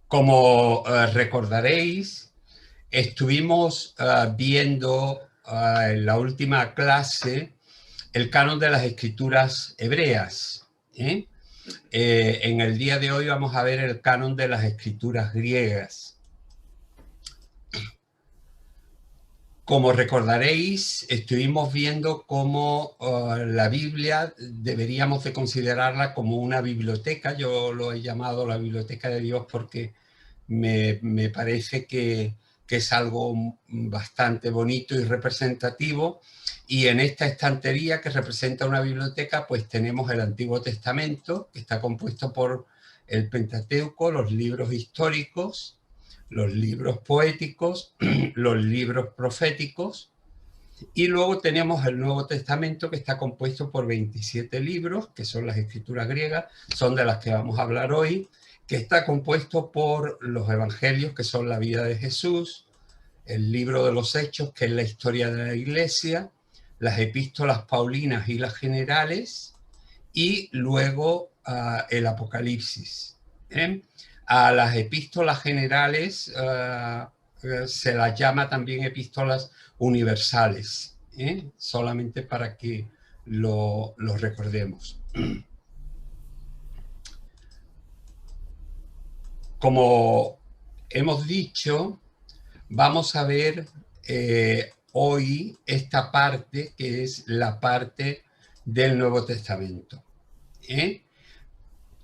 Como recordaréis, estuvimos viendo en la última clase el canon de las escrituras hebreas. En el día de hoy vamos a ver el canon de las escrituras griegas. Como recordaréis, estuvimos viendo cómo la Biblia deberíamos de considerarla como una biblioteca. Yo lo he llamado la biblioteca de Dios porque me parece que es algo bastante bonito y representativo. Y en esta estantería que representa una biblioteca, pues tenemos el Antiguo Testamento, que está compuesto por el Pentateuco, los libros históricos, los libros poéticos, los libros proféticos, y luego tenemos el Nuevo Testamento, que está compuesto por 27 libros, que son las escrituras griegas, son de las que vamos a hablar hoy, que está compuesto por los evangelios, que son la vida de Jesús, el libro de los Hechos, que es la historia de la Iglesia, las epístolas paulinas y las generales, y luego el Apocalipsis. A las epístolas generales se las llama también epístolas universales, solamente para que lo recordemos. Como hemos dicho, vamos a ver hoy esta parte que es la parte del Nuevo Testamento.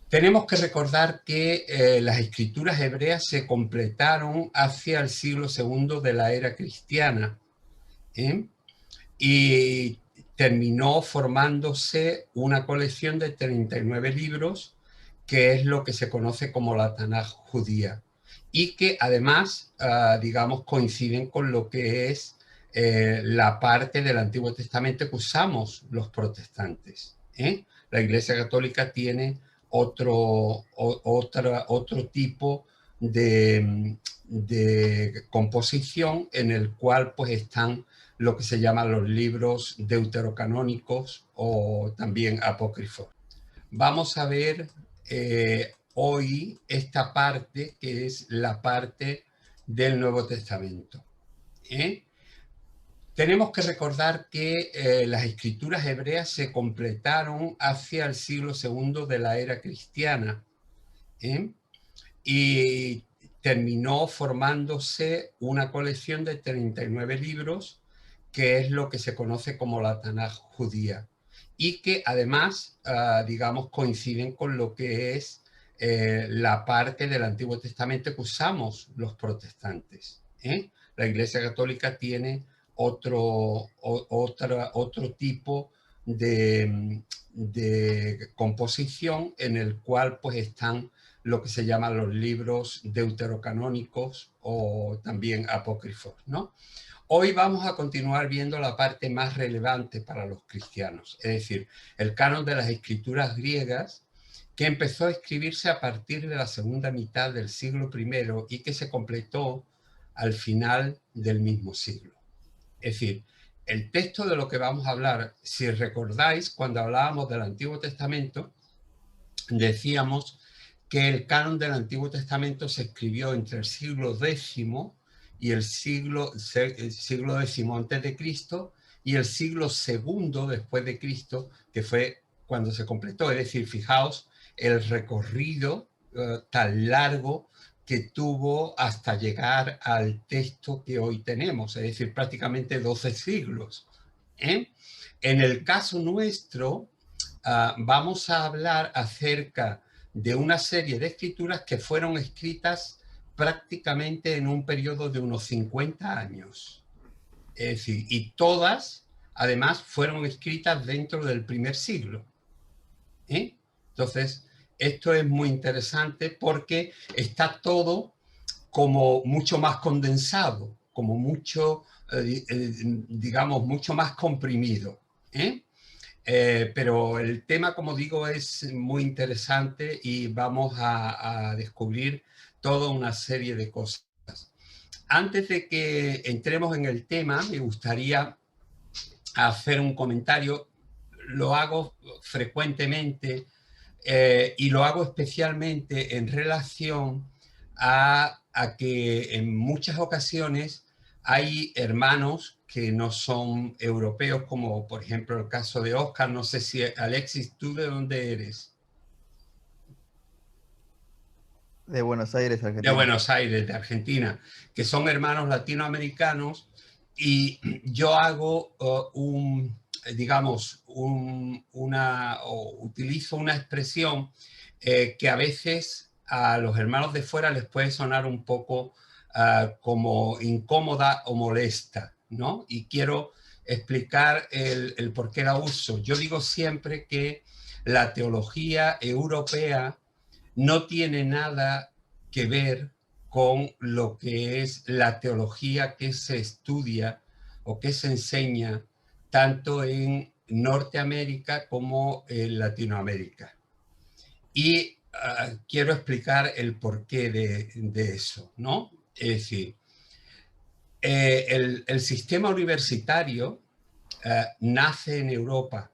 Tenemos que recordar que las escrituras hebreas se completaron hacia el siglo II de la era cristiana y terminó formándose una colección de 39 libros, que es lo que se conoce como la Tanaj judía, y que además, digamos, coinciden con lo que es la parte del Antiguo Testamento que usamos los protestantes. La Iglesia Católica tiene otro tipo de composición en el cual pues están lo que se llaman los libros deuterocanónicos o también apócrifos. Vamos a ver hoy esta parte que es la parte del Nuevo Testamento. Tenemos que recordar que las escrituras hebreas se completaron hacia el siglo II de la era cristiana y terminó formándose una colección de 39 libros, que es lo que se conoce como la Tanaj judía, y que además, digamos, coinciden con lo que es la parte del Antiguo Testamento que usamos los protestantes. La Iglesia Católica tiene otro tipo de composición en el cual pues están lo que se llaman los libros deuterocanónicos o también apócrifos, ¿no? Hoy vamos a continuar viendo la parte más relevante para los cristianos, es decir, el canon de las escrituras griegas, que empezó a escribirse a partir de la segunda mitad del siglo I y que se completó al final del mismo siglo. Es decir, el texto de lo que vamos a hablar, si recordáis, cuando hablábamos del Antiguo Testamento, decíamos que el canon del Antiguo Testamento se escribió entre el siglo X y el siglo X antes de Cristo y el siglo II después de Cristo, que fue cuando se completó. Es decir, fijaos el recorrido tan largo que tuvo hasta llegar al texto que hoy tenemos, es decir, prácticamente 12 siglos. En el caso nuestro, vamos a hablar acerca de una serie de escrituras que fueron escritas prácticamente en un periodo de unos 50 años. Es decir, y todas, además, fueron escritas dentro del primer siglo. Entonces, esto es muy interesante porque está todo como mucho más condensado, como mucho, digamos, mucho más comprimido. Pero el tema, como digo, es muy interesante y vamos a descubrir toda una serie de cosas. Antes de que entremos en el tema, me gustaría hacer un comentario. Lo hago frecuentemente y lo hago especialmente en relación a que en muchas ocasiones hay hermanos que no son europeos, como por ejemplo el caso de Oscar. No sé si, Alexis, ¿tú de dónde eres? De Buenos Aires, De Argentina. Buenos Aires, de Argentina, que son hermanos latinoamericanos, y yo hago digamos, utilizo una expresión que a veces a los hermanos de fuera les puede sonar un poco como incómoda o molesta, ¿no? Y quiero explicar el por qué la uso. Yo digo siempre que la teología europea no tiene nada que ver con lo que es la teología que se estudia o que se enseña tanto en Norteamérica como en Latinoamérica. Y quiero explicar el porqué de eso, ¿no? Es decir, el sistema universitario nace en Europa,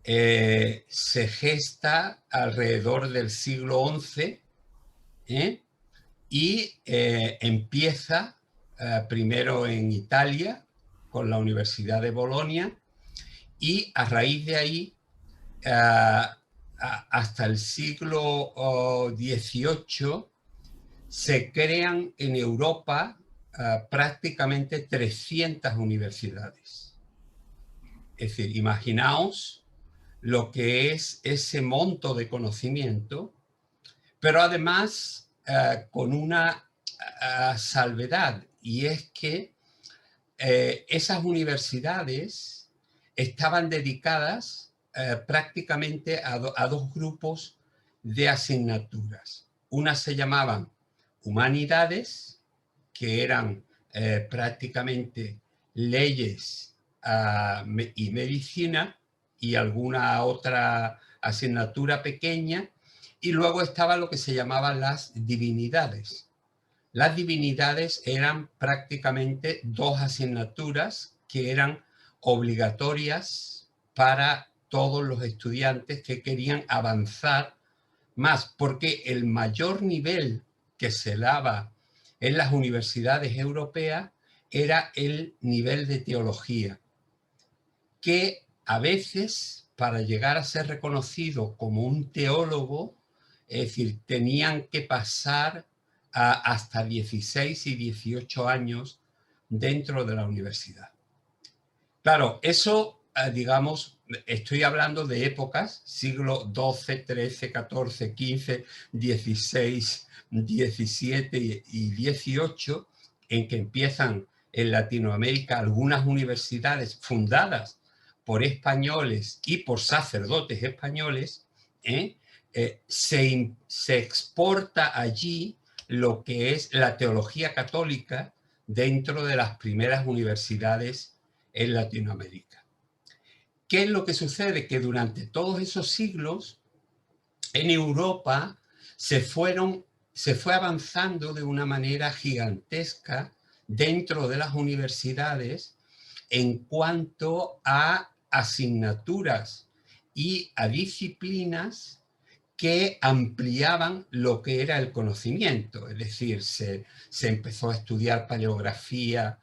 se gesta alrededor del siglo XI, y empieza primero en Italia con la Universidad de Bolonia, y a raíz de ahí hasta el siglo XVIII se crean en Europa prácticamente 300 universidades. Es decir, imaginaos lo que es ese monto de conocimiento, pero además con una salvedad, y es que esas universidades estaban dedicadas prácticamente a dos grupos de asignaturas. Unas se llamaban humanidades, que eran prácticamente leyes y medicina y alguna otra asignatura pequeña, y luego estaba lo que se llamaban las divinidades. Las divinidades eran prácticamente dos asignaturas que eran obligatorias para todos los estudiantes que querían avanzar más, porque el mayor nivel que se daba en las universidades europeas era el nivel de teología, que a veces, para llegar a ser reconocido como un teólogo, es decir, tenían que pasar hasta 16 y 18 años dentro de la universidad. Claro, eso, digamos, estoy hablando de épocas, siglo XII, XIII, XIV, XV, XVI, XVII y XVIII, en que empiezan en Latinoamérica algunas universidades fundadas por españoles y por sacerdotes españoles. Se exporta allí lo que es la teología católica dentro de las primeras universidades en Latinoamérica. ¿Qué es lo que sucede? Que durante todos esos siglos en Europa se fue avanzando de una manera gigantesca dentro de las universidades en cuanto a asignaturas y a disciplinas que ampliaban lo que era el conocimiento. Es decir, se empezó a estudiar paleografía,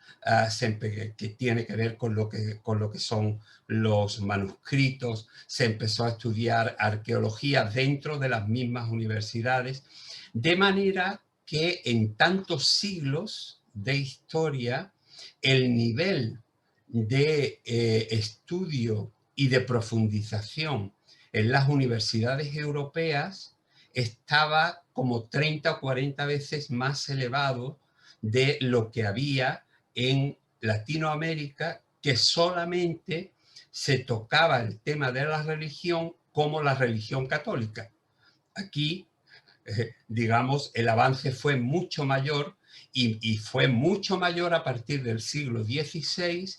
que tiene que ver con lo que son los manuscritos, se empezó a estudiar arqueología dentro de las mismas universidades, de manera que en tantos siglos de historia el nivel de estudio y de profundización en las universidades europeas estaba como 30 o 40 veces más elevado de lo que había en Latinoamérica, que solamente se tocaba el tema de la religión como la religión católica. Aquí, digamos, el avance fue mucho mayor, y fue mucho mayor a partir del siglo XVI,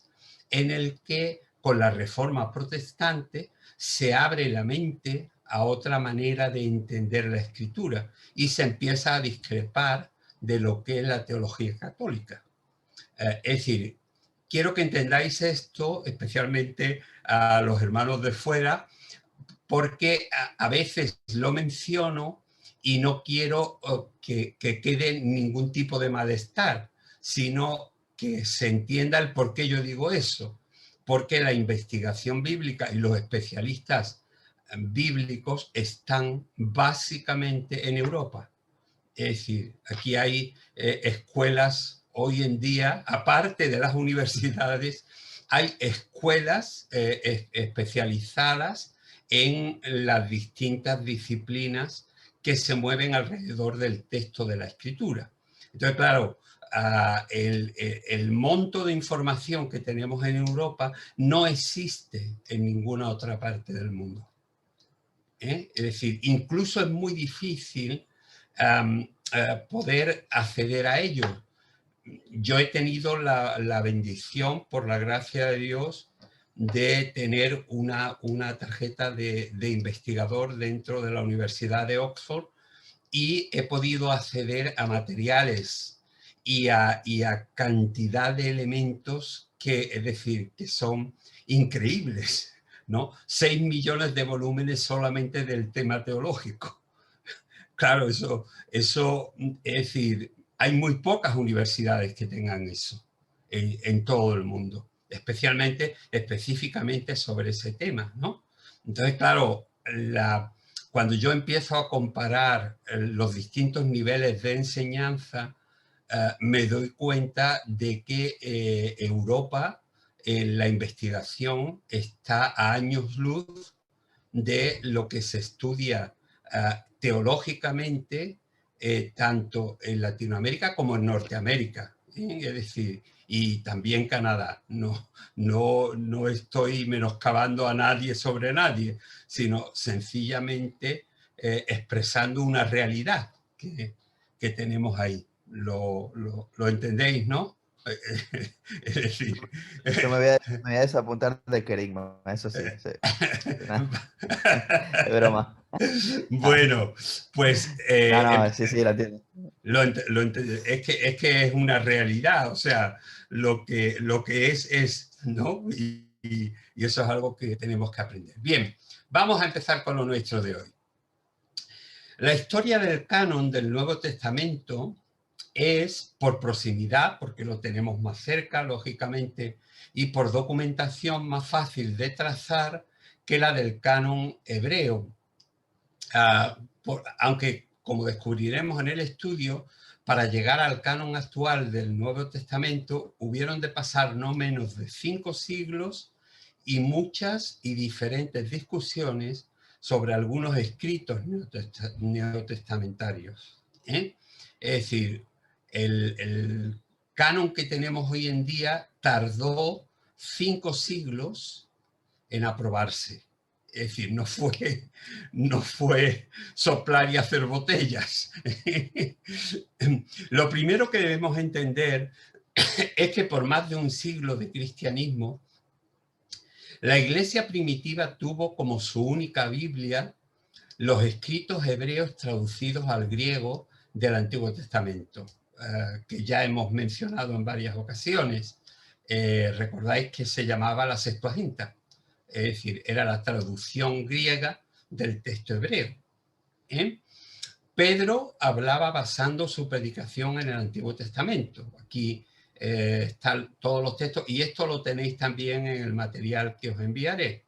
en el que con la Reforma Protestante se abre la mente a otra manera de entender la Escritura y se empieza a discrepar de lo que es la teología católica. Es decir, quiero que entendáis esto, especialmente a los hermanos de fuera, porque a veces lo menciono y no quiero que quede ningún tipo de malestar, sino que se entienda el por qué yo digo eso. Porque la investigación bíblica y los especialistas bíblicos están básicamente en Europa. Es decir, aquí hay escuelas hoy en día, aparte de las universidades, hay escuelas especializadas en las distintas disciplinas que se mueven alrededor del texto de la escritura. Entonces, claro, el monto de información que tenemos en Europa no existe en ninguna otra parte del mundo. Es decir, incluso es muy difícil poder acceder a ello. Yo he tenido la bendición, por la gracia de Dios, de tener una tarjeta de investigador dentro de la Universidad de Oxford y he podido acceder a materiales y a cantidad de elementos que, es decir, que son increíbles, ¿no? 6 millones de volúmenes solamente del tema teológico. Claro, eso es decir, hay muy pocas universidades que tengan eso en todo el mundo, específicamente sobre ese tema, ¿no? Entonces, claro, cuando yo empiezo a comparar los distintos niveles de enseñanza, me doy cuenta de que Europa, en la investigación, está a años luz de lo que se estudia teológicamente tanto en Latinoamérica como en Norteamérica, es decir, y también Canadá. No estoy menoscabando a nadie sobre nadie, sino sencillamente expresando una realidad que tenemos ahí. Lo entendéis, ¿no? Es decir... Yo me voy a desapuntar de querigma, eso sí. Sí. Es broma. Bueno, pues No, sí, la entiendo. es que es una realidad, o sea, lo que es, ¿no? Y eso es algo que tenemos que aprender. Bien, vamos a empezar con lo nuestro de hoy. La historia del canon del Nuevo Testamento es, por proximidad, porque lo tenemos más cerca, lógicamente, y por documentación más fácil de trazar que la del canon hebreo. Aunque, como descubriremos en el estudio, para llegar al canon actual del Nuevo Testamento hubieron de pasar no menos de 5 siglos y muchas y diferentes discusiones sobre algunos escritos neotestamentarios. Es decir, el canon que tenemos hoy en día tardó 5 siglos en aprobarse. Es decir, no fue soplar y hacer botellas. Lo primero que debemos entender es que por más de un siglo de cristianismo, la iglesia primitiva tuvo como su única Biblia los escritos hebreos traducidos al griego del Antiguo Testamento, que ya hemos mencionado en varias ocasiones. Recordáis que se llamaba la Septuaginta. Es decir, era la traducción griega del texto hebreo. Pedro hablaba basando su predicación en el Antiguo Testamento. Aquí están todos los textos y esto lo tenéis también en el material que os enviaré.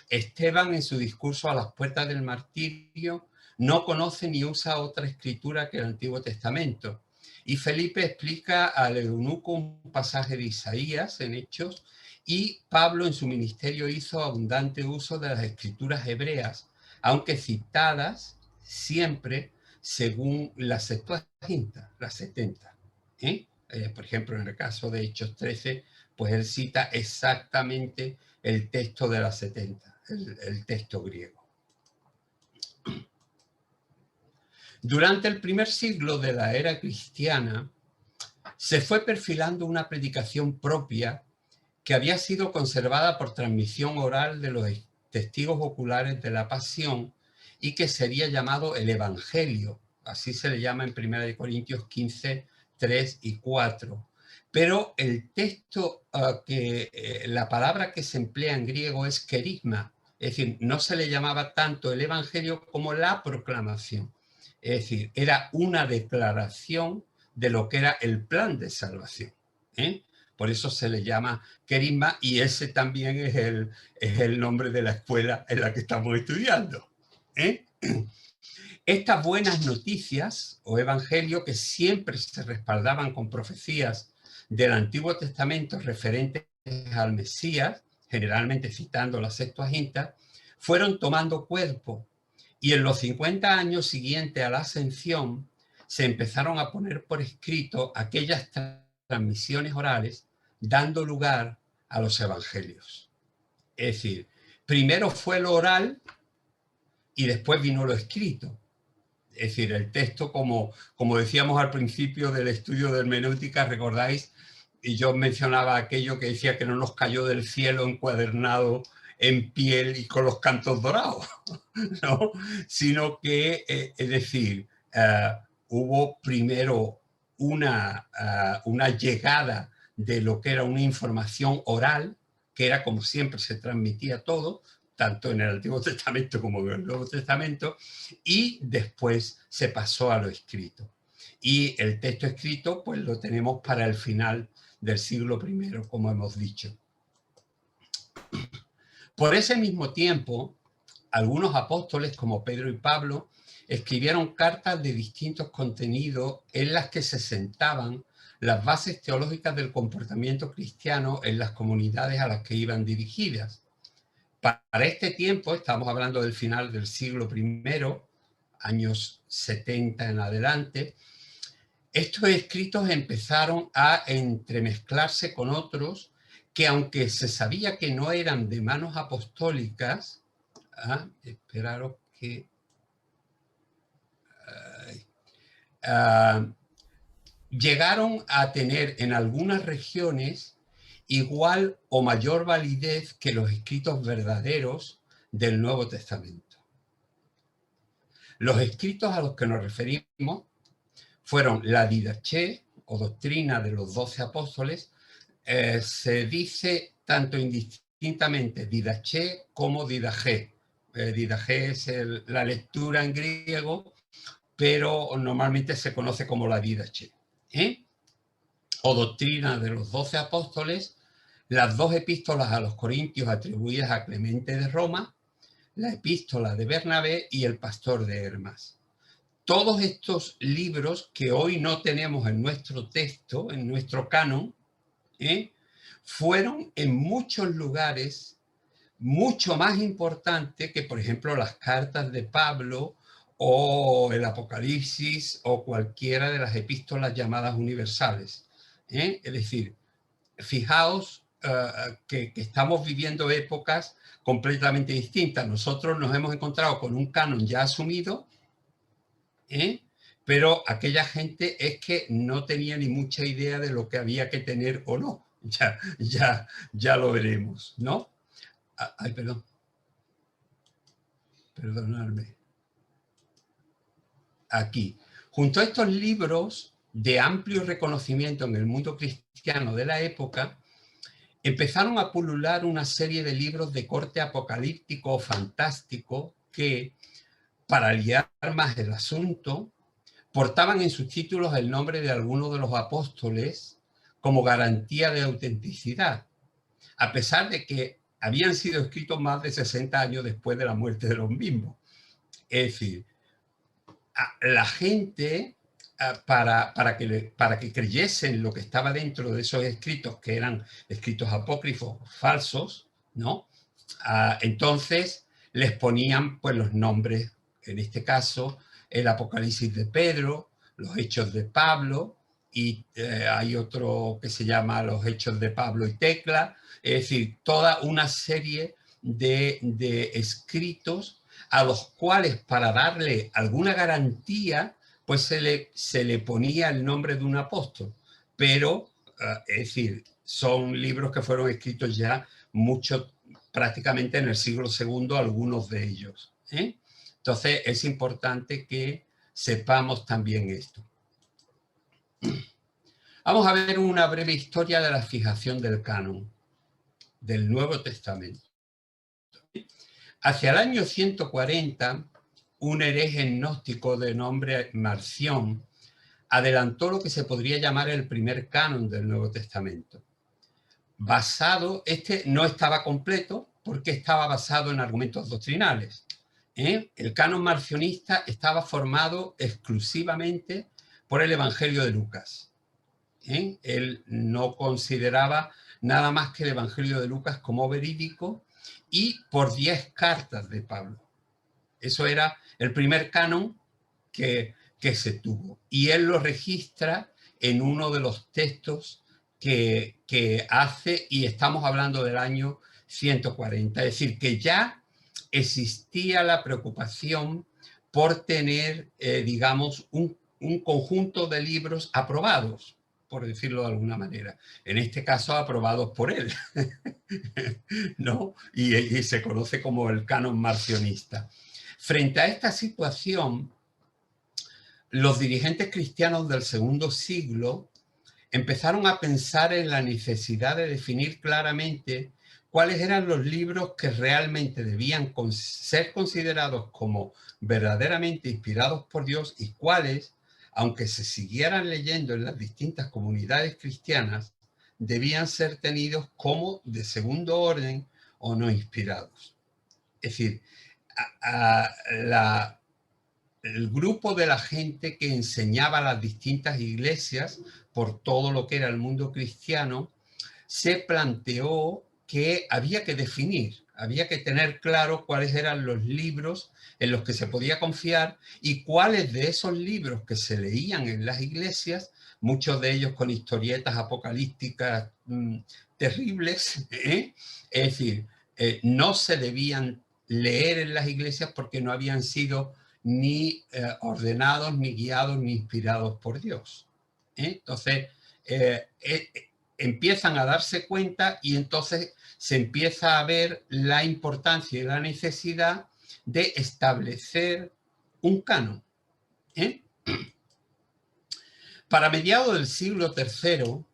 Esteban, en su discurso a las puertas del martirio, no conoce ni usa otra escritura que el Antiguo Testamento. Y Felipe explica al eunuco un pasaje de Isaías en Hechos, y Pablo en su ministerio hizo abundante uso de las escrituras hebreas, aunque citadas siempre según la Septuaginta, la 70. Por ejemplo, en el caso de Hechos 13, pues él cita exactamente el texto de la 70, el texto griego. Durante el primer siglo de la era cristiana, se fue perfilando una predicación propia que había sido conservada por transmisión oral de los testigos oculares de la pasión y que sería llamado el Evangelio. Así se le llama en 1 Corintios 15, 3 y 4. Pero el texto, la palabra que se emplea en griego es kerigma, es decir, no se le llamaba tanto el Evangelio como la proclamación. Es decir, era una declaración de lo que era el plan de salvación. Por eso se le llama querigma, y ese también es el nombre de la escuela en la que estamos estudiando. Estas buenas noticias o evangelio, que siempre se respaldaban con profecías del Antiguo Testamento referentes al Mesías, generalmente citando la Septuaginta, fueron tomando cuerpo, y en los 50 años siguientes a la ascensión se empezaron a poner por escrito aquellas transmisiones orales, dando lugar a los evangelios. Es decir, primero fue lo oral y después vino lo escrito. Es decir, el texto, como decíamos al principio del estudio de hermenéutica, recordáis, y yo mencionaba aquello que decía que no nos cayó del cielo encuadernado en piel y con los cantos dorados, ¿no? Sino que, es decir, hubo primero una llegada de lo que era una información oral, que era como siempre se transmitía todo, tanto en el Antiguo Testamento como en el Nuevo Testamento, y después se pasó a lo escrito. Y el texto escrito, pues lo tenemos para el final del siglo I, como hemos dicho. Por ese mismo tiempo, algunos apóstoles, como Pedro y Pablo, escribieron cartas de distintos contenidos en las que se sentaban las bases teológicas del comportamiento cristiano en las comunidades a las que iban dirigidas. Para este tiempo, estamos hablando del final del siglo I, años 70 en adelante, estos escritos empezaron a entremezclarse con otros que, aunque se sabía que no eran de manos apostólicas, esperaros que... llegaron a tener en algunas regiones igual o mayor validez que los escritos verdaderos del Nuevo Testamento. Los escritos a los que nos referimos fueron la Didaché, o doctrina de los 12 apóstoles. Se dice tanto indistintamente Didaché como Didaché. Didaché es la lectura en griego, pero normalmente se conoce como la Didaché. O doctrina de los 12 apóstoles, las 2 epístolas a los Corintios atribuidas a Clemente de Roma, la epístola de Bernabé y el pastor de Hermas. Todos estos libros que hoy no tenemos en nuestro texto, en nuestro canon, fueron en muchos lugares mucho más importantes que, por ejemplo, las cartas de Pablo o el Apocalipsis o cualquiera de las epístolas llamadas universales. Es decir, fijaos que estamos viviendo épocas completamente distintas. Nosotros nos hemos encontrado con un canon ya asumido, pero aquella gente es que no tenía ni mucha idea de lo que había que tener o no. Ya lo veremos, ¿no? Ay, perdón. Perdonadme. Aquí. Junto a estos libros de amplio reconocimiento en el mundo cristiano de la época, empezaron a pulular una serie de libros de corte apocalíptico o fantástico que, para liar más el asunto, portaban en sus títulos el nombre de alguno de los apóstoles como garantía de autenticidad, a pesar de que habían sido escritos más de 60 años después de la muerte de los mismos. Es decir, la gente, para que creyesen lo que estaba dentro de esos escritos, que eran escritos apócrifos falsos, ¿no? Entonces les ponían pues los nombres, en este caso el Apocalipsis de Pedro, los Hechos de Pablo, y hay otro que se llama los Hechos de Pablo y Tecla, es decir, toda una serie de escritos a los cuales, para darle alguna garantía, pues se le ponía el nombre de un apóstol, pero es decir, son libros que fueron escritos ya prácticamente en el siglo II, algunos de ellos. Entonces es importante que sepamos también esto. Vamos a ver una breve historia de la fijación del canon del Nuevo Testamento. Hacia el año 140, un hereje gnóstico de nombre Marción, adelantó lo que se podría llamar el primer canon del Nuevo Testamento. Este no estaba completo porque estaba basado en argumentos doctrinales. El canon marcionista estaba formado exclusivamente por el Evangelio de Lucas. Él no consideraba nada más que el Evangelio de Lucas como verídico y por 10 cartas de Pablo. Eso era el primer canon que se tuvo. Y él lo registra en uno de los textos que hace, y estamos hablando del año 140. Es decir, que ya existía la preocupación por tener, digamos, un conjunto de libros aprobados, por decirlo de alguna manera. En este caso, aprobados por él, ¿no? Y se conoce como el canon marcionista. Frente a esta situación, los dirigentes cristianos del segundo siglo empezaron a pensar en la necesidad de definir claramente cuáles eran los libros que realmente debían ser considerados como verdaderamente inspirados por Dios y cuáles, aunque se siguieran leyendo en las distintas comunidades cristianas, debían ser tenidos como de segundo orden o no inspirados. Es decir, el grupo de la gente que enseñaba a las distintas iglesias por todo lo que era el mundo cristiano, se planteó que había que definir, había que tener claro cuáles eran los libros en los que se podía confiar y cuáles de esos libros que se leían en las iglesias, muchos de ellos con historietas apocalípticas terribles, es decir, no se debían leer en las iglesias porque no habían sido ni ordenados, ni guiados, ni inspirados por Dios. Entonces, empiezan a darse cuenta y entonces se empieza a ver la importancia y la necesidad de establecer un canon. Para mediados del siglo III,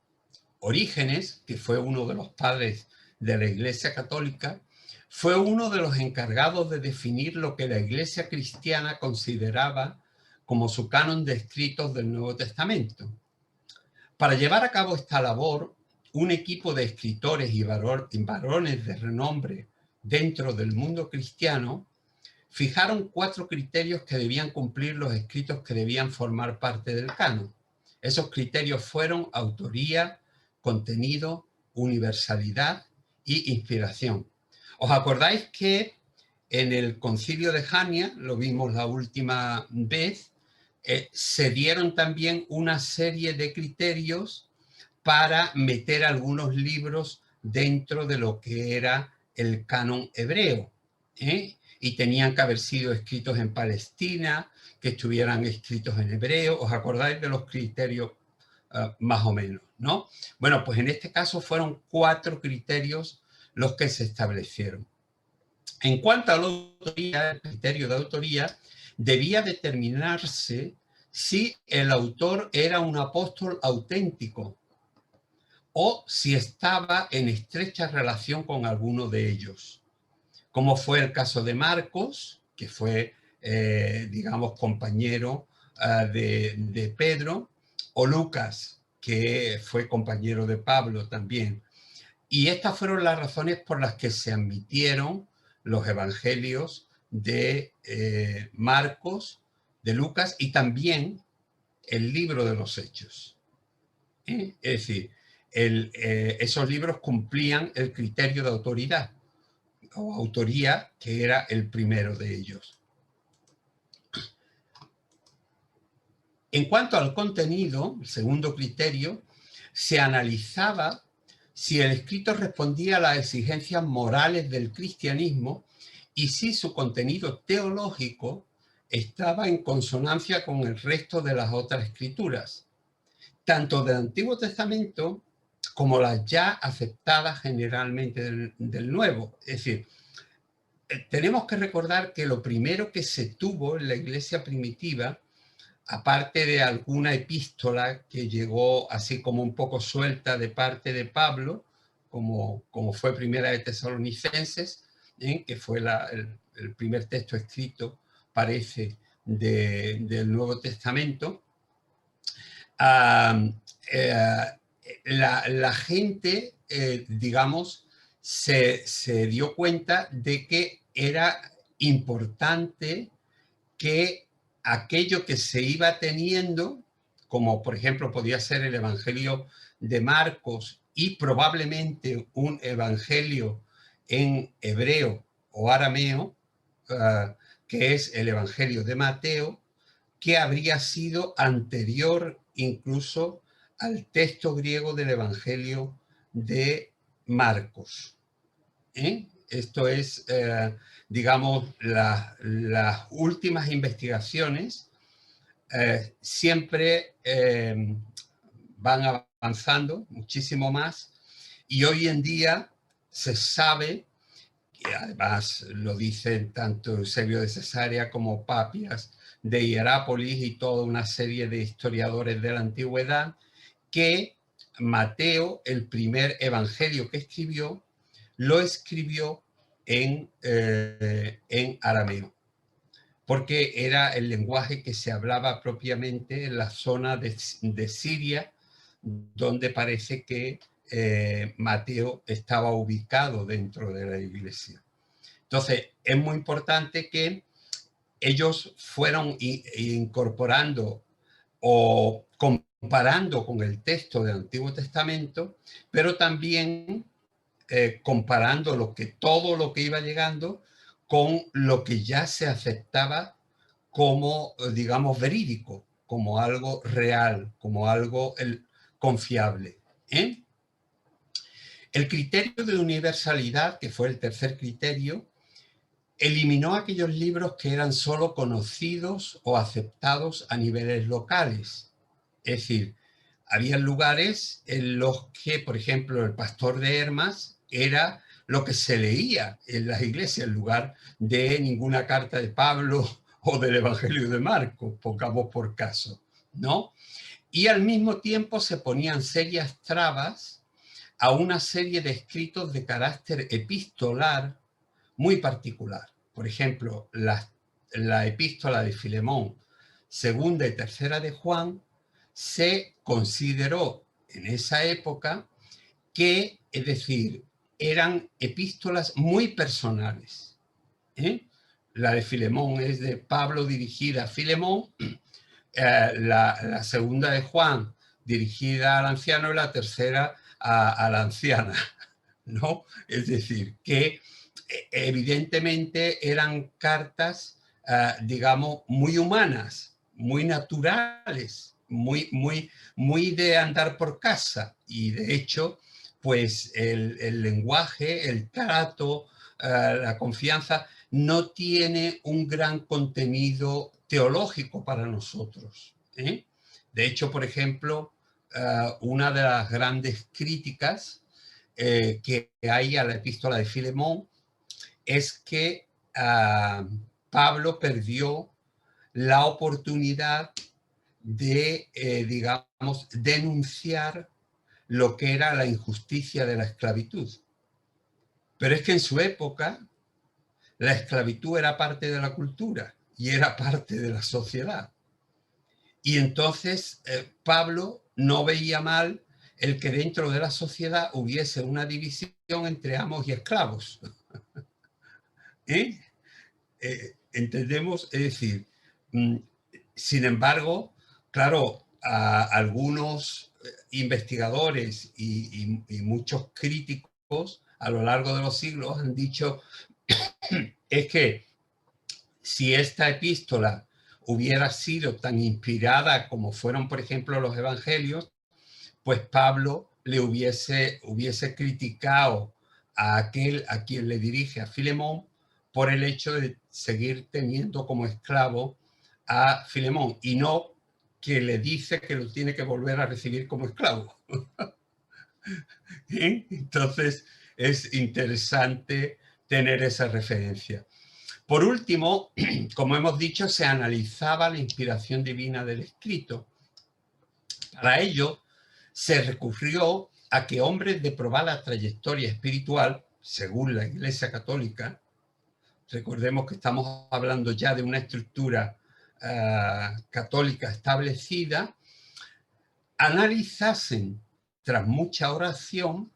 Orígenes, que fue uno de los padres de la Iglesia Católica, fue uno de los encargados de definir lo que la Iglesia cristiana consideraba como su canon de escritos del Nuevo Testamento. Para llevar a cabo esta labor, un equipo de escritores y varones de renombre dentro del mundo cristiano fijaron 4 criterios que debían cumplir los escritos que debían formar parte del canon. Esos criterios fueron autoría, contenido, universalidad y inspiración. ¿Os acordáis que en el concilio de Jania, lo vimos la última vez, se dieron también una serie de criterios para meter algunos libros dentro de lo que era el canon hebreo? Y tenían que haber sido escritos en Palestina, que estuvieran escritos en hebreo. ¿Os acordáis de los criterios más o menos, no? Bueno, pues en este caso fueron 4 criterios los que se establecieron. En cuanto a la autoría, el criterio de autoría, debía determinarse si el autor era un apóstol auténtico o si estaba en estrecha relación con alguno de ellos, como fue el caso Marcos, que fue, digamos, compañero de Pedro, o Lucas, que fue compañero de Pablo también. Y estas fueron las razones por las que se admitieron los evangelios de Marcos, de Lucas y también el libro de los Hechos. Es decir, esos libros cumplían el criterio de autoridad o autoría, que era el primero de ellos. En cuanto al contenido, el segundo criterio, se analizaba si el escrito respondía a las exigencias morales del cristianismo y si su contenido teológico estaba en consonancia con el resto de las otras escrituras, tanto del Antiguo Testamento como las ya aceptadas generalmente del Nuevo. Es decir, tenemos que recordar que lo primero que se tuvo en la iglesia primitiva, aparte de alguna epístola que llegó así como un poco suelta de parte de Pablo, como fue Primera de Tesalonicenses, que fue el primer texto escrito parece, del Nuevo Testamento, la gente, digamos, se dio cuenta de que era importante que aquello que se iba teniendo, como por ejemplo podía ser el Evangelio de Marcos y probablemente un evangelio en hebreo o arameo, que es el Evangelio de Mateo, que habría sido anterior incluso al texto griego del Evangelio de Marcos. Esto es, digamos, las últimas investigaciones siempre van avanzando muchísimo más, y hoy en día se sabe, y además lo dicen tanto Eusebio de Cesarea como Papias de Hierápolis y toda una serie de historiadores de la antigüedad, que Mateo, el primer evangelio que escribió, lo escribió en arameo, porque era el lenguaje que se hablaba propiamente en la zona de Siria, donde parece que Mateo estaba ubicado dentro de la iglesia. Entonces, es muy importante que ellos fueron incorporando o comparando con el texto del Antiguo Testamento, pero también comparando todo lo que iba llegando con lo que ya se aceptaba como, digamos, verídico, como algo real, como algo confiable. El criterio de universalidad, que fue el tercer criterio, eliminó aquellos libros que eran solo conocidos o aceptados a niveles locales. Es decir, había lugares en los que, por ejemplo, el Pastor de Hermas era lo que se leía en las iglesias, en lugar de ninguna carta de Pablo o del Evangelio de Marcos, pongamos por caso, ¿no? Y al mismo tiempo se ponían serias trabas a una serie de escritos de carácter epistolar muy particular. Por ejemplo, la epístola de Filemón, segunda y tercera de Juan, se consideró en esa época que, es decir, eran epístolas muy personales. La de Filemón es de Pablo dirigida a Filemón, la segunda de Juan dirigida al anciano y la tercera a la anciana, ¿no? Es decir, que evidentemente eran cartas, digamos, muy humanas, muy naturales, muy de andar por casa. Y de hecho, pues el lenguaje, el trato, la confianza, no tiene un gran contenido teológico para nosotros. De hecho, por ejemplo, una de las grandes críticas que hay a la epístola de Filemón es que Pablo perdió la oportunidad de, digamos, denunciar lo que era la injusticia de la esclavitud. Pero es que en su época la esclavitud era parte de la cultura y era parte de la sociedad. Y entonces Pablo no veía mal el que dentro de la sociedad hubiese una división entre amos y esclavos. ¿Entendemos? Es decir, sin embargo, claro, algunos investigadores y muchos críticos a lo largo de los siglos han dicho es que si esta epístola hubiera sido tan inspirada como fueron, por ejemplo, los evangelios, pues Pablo le hubiese criticado a aquel a quien le dirige, a Filemón, por el hecho de seguir teniendo como esclavo a Filemón, y no que le dice que lo tiene que volver a recibir como esclavo. Entonces es interesante tener esa referencia. Por último, como hemos dicho, se analizaba la inspiración divina del escrito. Para ello, se recurrió a que hombres de probada trayectoria espiritual, según la Iglesia Católica, recordemos que estamos hablando ya de una estructura católica establecida, analizasen, tras mucha oración,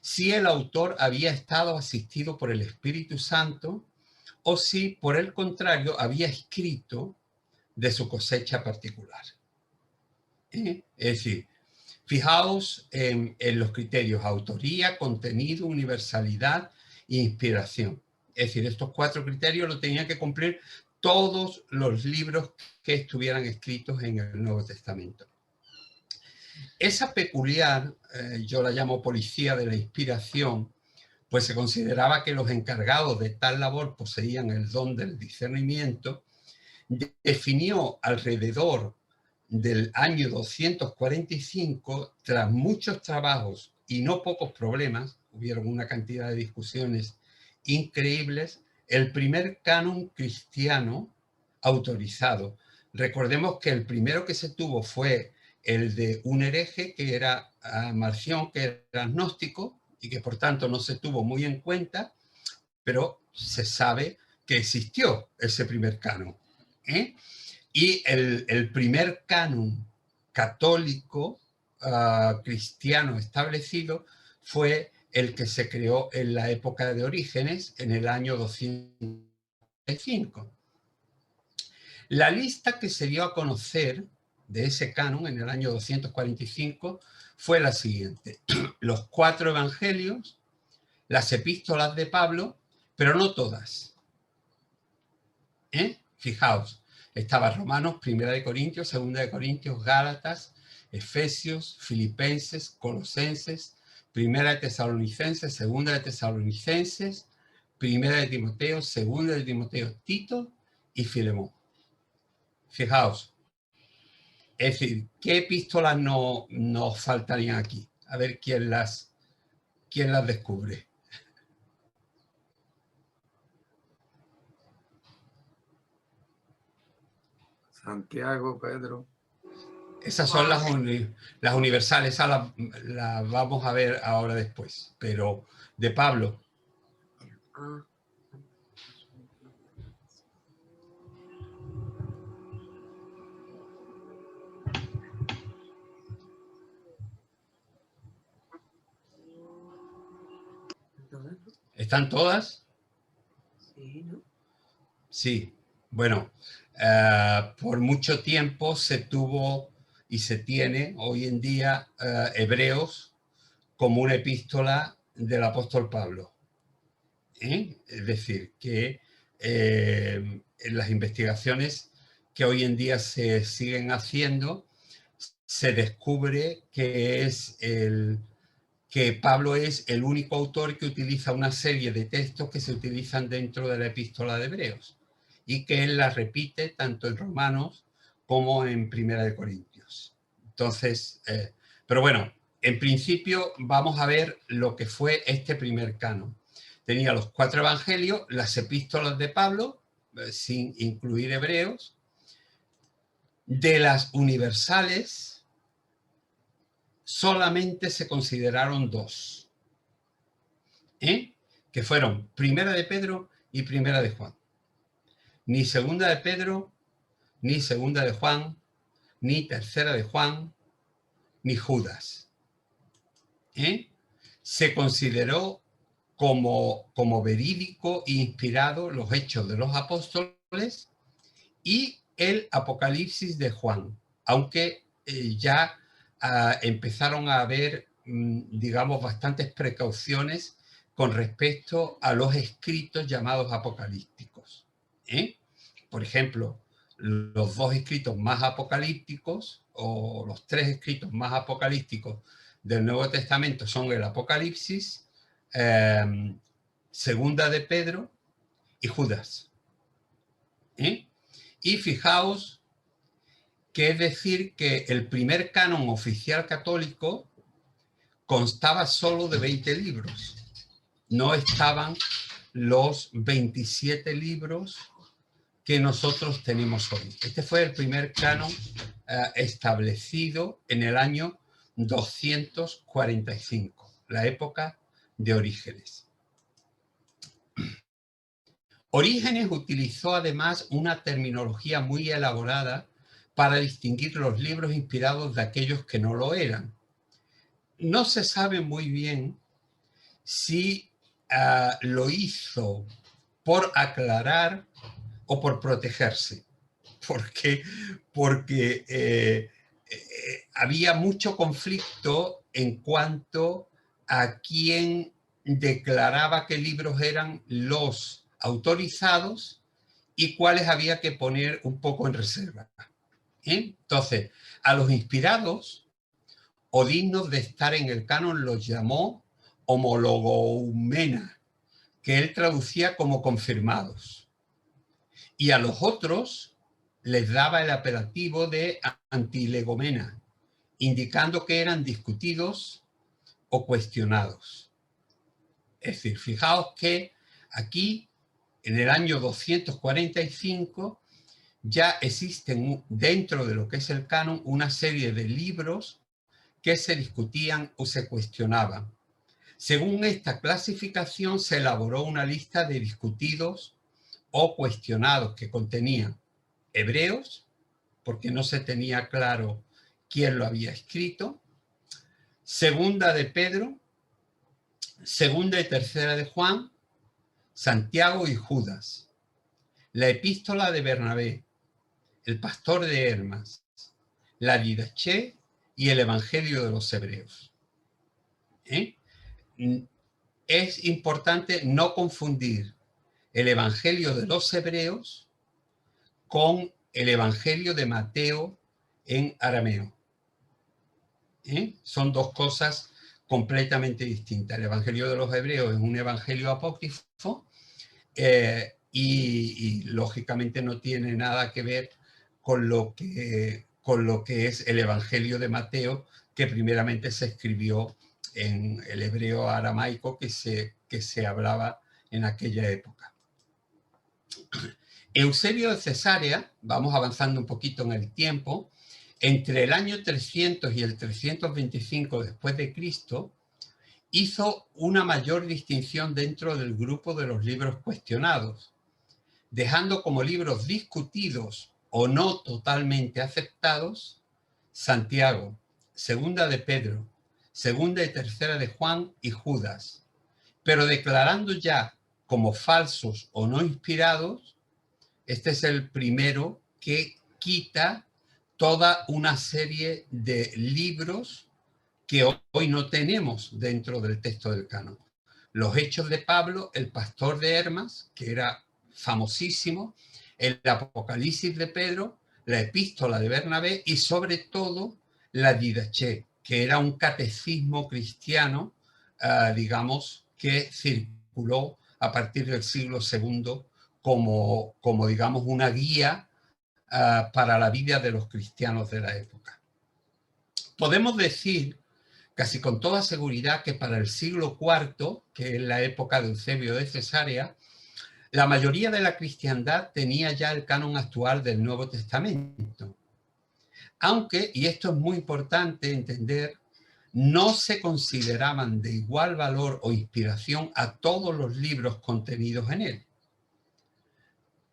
si el autor había estado asistido por el Espíritu Santo o si, por el contrario, había escrito de su cosecha particular. Es decir, fijaos en los criterios: autoría, contenido, universalidad e inspiración. Es decir, estos 4 criterios los tenían que cumplir todos los libros que estuvieran escritos en el Nuevo Testamento. Esa peculiar, yo la llamo policía de la inspiración, pues se consideraba que los encargados de tal labor poseían el don del discernimiento. Definió alrededor del año 245, tras muchos trabajos y no pocos problemas, hubieron una cantidad de discusiones increíbles, el primer canon cristiano autorizado. Recordemos que el primero que se tuvo fue el de un hereje, que era Marción, que era agnóstico y que por tanto no se tuvo muy en cuenta, pero se sabe que existió ese primer canon. Y el primer canon católico cristiano establecido fue el que se creó en la época de Orígenes, en el año 205. La lista que se dio a conocer de ese canon en el año 245 fue la siguiente: los 4 evangelios, las epístolas de Pablo, pero no todas. Fijaos, estaba Romanos, Primera de Corintios, Segunda de Corintios, Gálatas, Efesios, Filipenses, Colosenses, Primera de Tesalonicenses, Segunda de Tesalonicenses, Primera de Timoteo, Segunda de Timoteo, Tito y Filemón. Fijaos, es decir, ¿qué epístolas nos faltarían aquí? A ver quién las descubre. Santiago, Pedro. Esas son las universales, esas las vamos a ver ahora después, pero de Pablo. ¿Están todas? Sí, ¿no? Sí. Bueno, por mucho tiempo se tuvo y se tiene hoy en día Hebreos como una epístola del apóstol Pablo. Es decir, que en las investigaciones que hoy en día se siguen haciendo, se descubre que Pablo es el único autor que utiliza una serie de textos que se utilizan dentro de la epístola de Hebreos y que él la repite tanto en Romanos como en Primera de Corintios. Entonces, pero bueno, en principio vamos a ver lo que fue este primer canon. Tenía los 4 evangelios, las epístolas de Pablo, sin incluir Hebreos. De las universales, solamente se consideraron 2, que fueron Primera de Pedro y Primera de Juan. Ni Segunda de Pedro, ni Segunda de Juan, ni Tercera de Juan, ni Judas. Se consideró como verídico e inspirado los Hechos de los Apóstoles y el Apocalipsis de Juan, aunque ya empezaron a haber, digamos, bastantes precauciones con respecto a los escritos llamados apocalípticos. Por ejemplo, los 2 escritos más apocalípticos o los 3 escritos más apocalípticos del Nuevo Testamento son el Apocalipsis, Segunda de Pedro y Judas. Y fijaos que es decir que el primer canon oficial católico constaba solo de 20 libros. No estaban los 27 libros que nosotros tenemos hoy. Este fue el primer canon establecido en el año 245, la época de Orígenes. Orígenes utilizó además una terminología muy elaborada para distinguir los libros inspirados de aquellos que no lo eran. No se sabe muy bien si lo hizo por aclarar o por protegerse, porque había mucho conflicto en cuanto a quién declaraba qué libros eran los autorizados y cuáles había que poner un poco en reserva. Entonces, a los inspirados o dignos de estar en el canon los llamó homologoumena, que él traducía como confirmados. Y a los otros les daba el apelativo de antilegomena, indicando que eran discutidos o cuestionados. Es decir, fijaos que aquí, en el año 245, ya existen dentro de lo que es el canon una serie de libros que se discutían o se cuestionaban. Según esta clasificación, se elaboró una lista de discutidos o cuestionados que contenían hebreos, porque no se tenía claro quién lo había escrito, segunda de Pedro, segunda y tercera de Juan, Santiago y Judas, la epístola de Bernabé, el pastor de Hermas, la Didaché y el evangelio de los hebreos. Es importante no confundir el evangelio de los hebreos con el evangelio de Mateo en arameo. Son dos cosas completamente distintas. El evangelio de los hebreos es un evangelio apócrifo y lógicamente no tiene nada que ver con lo que es el evangelio de Mateo, que primeramente se escribió en el hebreo aramaico que se hablaba en aquella época. Eusebio de Cesarea, vamos avanzando un poquito en el tiempo, entre el año 300 y el 325 después de Cristo, hizo una mayor distinción dentro del grupo de los libros cuestionados, dejando como libros discutidos o no totalmente aceptados Santiago, segunda de Pedro, segunda y tercera de Juan y Judas, pero declarando ya como falsos o no inspirados. Este es el primero que quita toda una serie de libros que hoy no tenemos dentro del texto del canon. Los Hechos de Pablo, el pastor de Hermas, que era famosísimo, el Apocalipsis de Pedro, la epístola de Bernabé y sobre todo la Didaché, que era un catecismo cristiano, digamos, que circuló a partir del siglo II como digamos, una guía para la vida de los cristianos de la época. Podemos decir casi con toda seguridad que para el siglo IV, que es la época de Eusebio de Cesarea, la mayoría de la cristiandad tenía ya el canon actual del Nuevo Testamento. Aunque, y esto es muy importante entender, no se consideraban de igual valor o inspiración a todos los libros contenidos en él.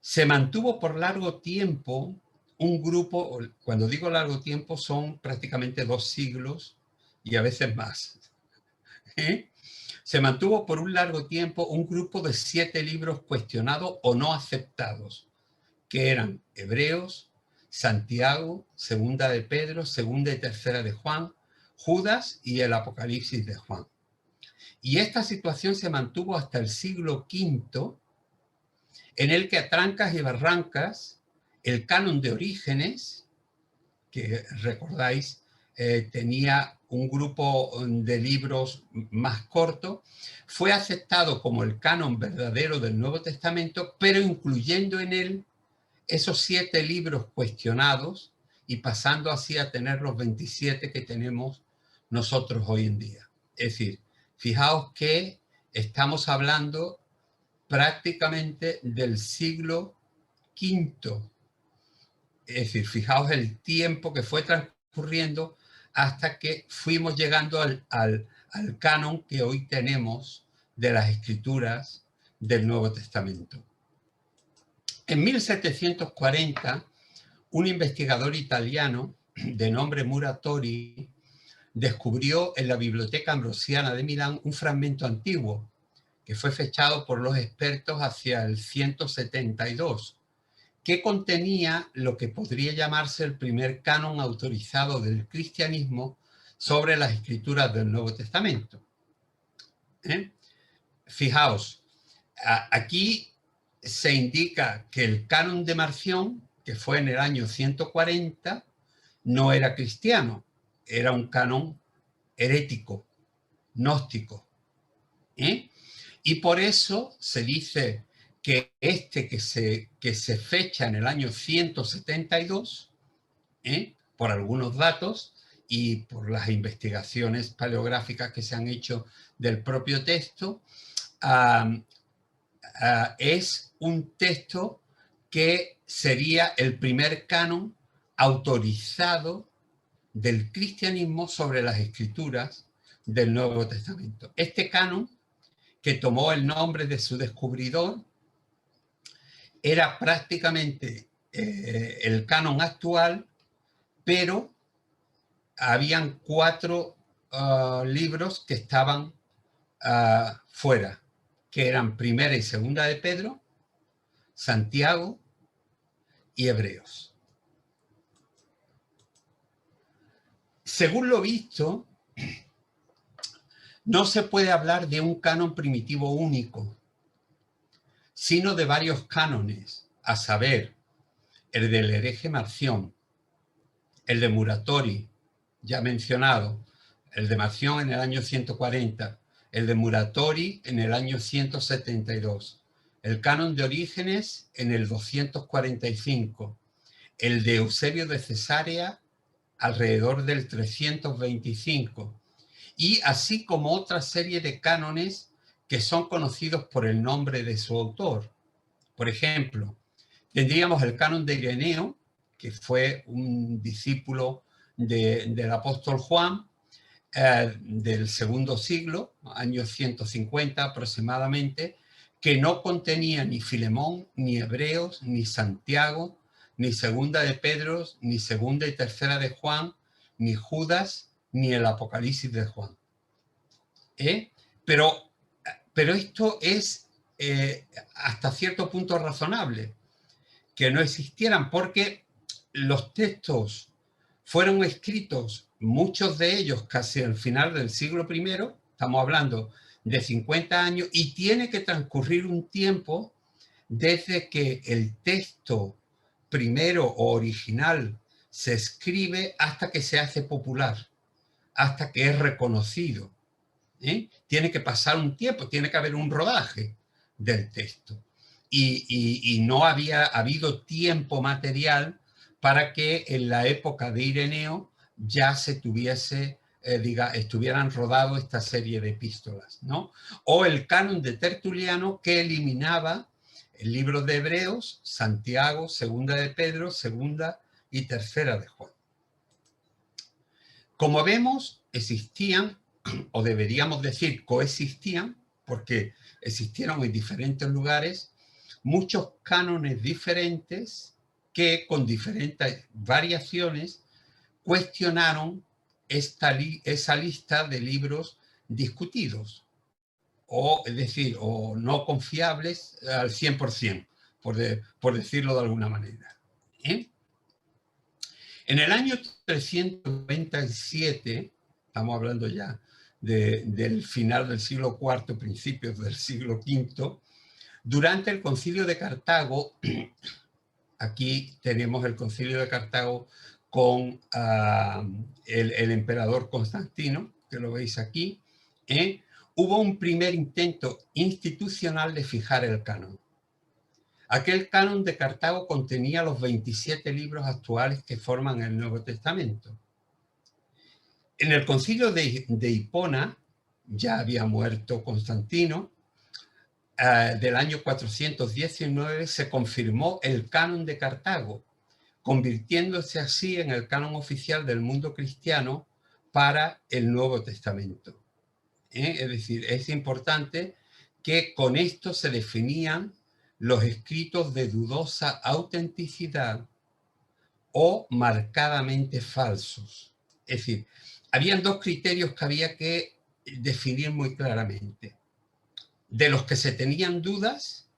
Se mantuvo por largo tiempo un grupo, cuando digo largo tiempo son prácticamente 2 siglos y a veces más. Se mantuvo por un largo tiempo un grupo de 7 libros cuestionados o no aceptados, que eran Hebreos, Santiago, segunda de Pedro, segunda y tercera de Juan, Judas y el Apocalipsis de Juan. Y esta situación se mantuvo hasta el siglo V, en el que a trancas y barrancas el canon de Orígenes, que recordáis tenía un grupo de libros más corto, fue aceptado como el canon verdadero del Nuevo Testamento, pero incluyendo en él esos 7 libros cuestionados y pasando así a tener los 27 que tenemos nosotros hoy en día. Es decir, fijaos que estamos hablando prácticamente del siglo V. Es decir, fijaos el tiempo que fue transcurriendo hasta que fuimos llegando al canon que hoy tenemos de las escrituras del Nuevo Testamento. En 1740, un investigador italiano de nombre Muratori descubrió en la Biblioteca Ambrosiana de Milán un fragmento antiguo que fue fechado por los expertos hacia el 172, que contenía lo que podría llamarse el primer canon autorizado del cristianismo sobre las escrituras del Nuevo Testamento. Fijaos, aquí se indica que el canon de Marción, que fue en el año 140, no era cristiano, era un canon herético, gnóstico. Y por eso se dice que que se fecha en el año 172, por algunos datos y por las investigaciones paleográficas que se han hecho del propio texto, es un texto que sería el primer canon autorizado del cristianismo sobre las escrituras del Nuevo Testamento. Este canon, que tomó el nombre de su descubridor, era prácticamente el canon actual, pero habían 4 libros que estaban fuera, que eran Primera y Segunda de Pedro, Santiago y Hebreos. Según lo visto, no se puede hablar de un canon primitivo único, sino de varios cánones, a saber, el del hereje Marción, el de Muratori, ya mencionado, el de Marción en el año 140, el de Muratori en el año 172, el canon de Orígenes en el 245, el de Eusebio de Cesarea alrededor del 325, y así como otra serie de cánones que son conocidos por el nombre de su autor. Por ejemplo, tendríamos el canon de Ireneo, que fue un discípulo del apóstol Juan, del segundo siglo, año 150 aproximadamente, que no contenía ni Filemón, ni Hebreos, ni Santiago, ni Segunda de Pedro, ni Segunda y Tercera de Juan, ni Judas, ni el Apocalipsis de Juan. Pero esto es hasta cierto punto razonable, que no existieran, porque los textos fueron escritos, muchos de ellos casi al final del siglo I, estamos hablando de 50 años, y tiene que transcurrir un tiempo desde que el texto primero o original se escribe hasta que se hace popular, hasta que es reconocido. Tiene que pasar un tiempo, tiene que haber un rodaje del texto. Y no había habido tiempo material para que en la época de Ireneo ya se tuviese, estuvieran rodado esta serie de epístolas, ¿no? O el canon de Tertuliano, que eliminaba el libro de Hebreos, Santiago, Segunda de Pedro, Segunda y Tercera de Juan. Como vemos, existían, o deberíamos decir coexistían, porque existieron en diferentes lugares, muchos cánones diferentes que con diferentes variaciones cuestionaron esa lista de libros discutidos, o es decir, o no confiables al 100%, por decirlo de alguna manera. En el año 397, estamos hablando ya del final del siglo IV, principios del siglo V, durante el Concilio de Cartago, aquí tenemos el Concilio de Cartago con el emperador Constantino, que lo veis aquí, hubo un primer intento institucional de fijar el canon. Aquel canon de Cartago contenía los 27 libros actuales que forman el Nuevo Testamento. En el Concilio de Hipona, ya había muerto Constantino, del año 419 se confirmó el canon de Cartago, convirtiéndose así en el canon oficial del mundo cristiano para el Nuevo Testamento. Es decir, es importante que con esto se definían los escritos de dudosa autenticidad o marcadamente falsos. Es decir, habían dos criterios que había que definir muy claramente. De los que se tenían dudas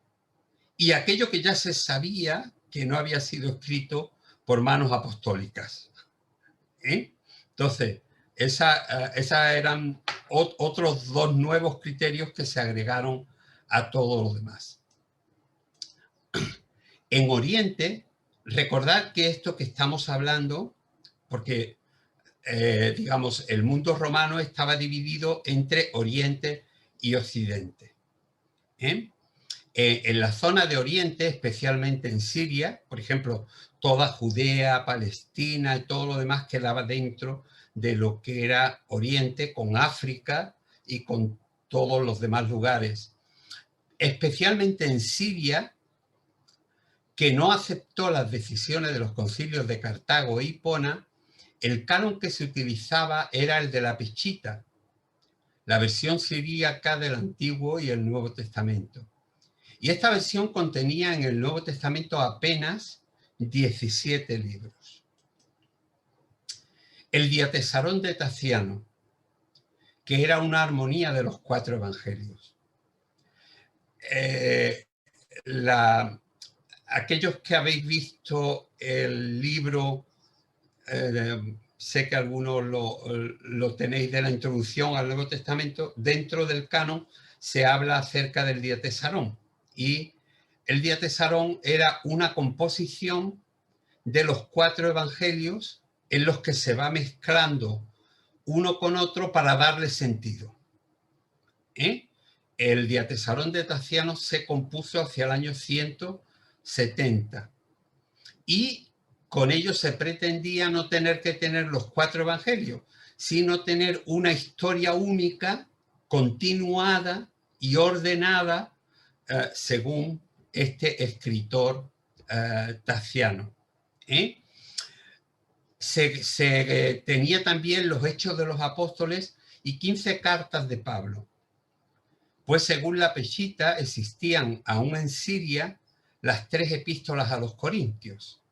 y aquello que ya se sabía que no había sido escrito por manos apostólicas. Entonces, esas eran otros dos nuevos criterios que se agregaron a todos los demás. En Oriente, recordad que esto que estamos hablando, porque digamos, el mundo romano estaba dividido entre Oriente y Occidente. En la zona de Oriente, especialmente en Siria, por ejemplo, toda Judea, Palestina y todo lo demás quedaba dentro de lo que era Oriente, con África y con todos los demás lugares. Especialmente en Siria, que no aceptó las decisiones de los concilios de Cartago e Hipona, el canon que se utilizaba era el de la Peshitta, la versión siríaca del Antiguo y el Nuevo Testamento. Y esta versión contenía en el Nuevo Testamento apenas 17 libros. El Diatesarón de Taciano, que era una armonía de los 4 evangelios. Aquellos que habéis visto el libro, sé que algunos lo tenéis, de la introducción al Nuevo Testamento, dentro del canon se habla acerca del Diatesarón. Y el Diatesarón era una composición de los 4 evangelios en los que se va mezclando uno con otro para darle sentido. El Diatesarón de Taciano se compuso hacia el año 170 y con ello se pretendía no tener que tener los 4 evangelios, sino tener una historia única, continuada y ordenada según este escritor Taciano. Se tenía también los Hechos de los Apóstoles y 15 cartas de Pablo. Pues según la Peshitta existían aún en Siria las 3 epístolas a los Corintios.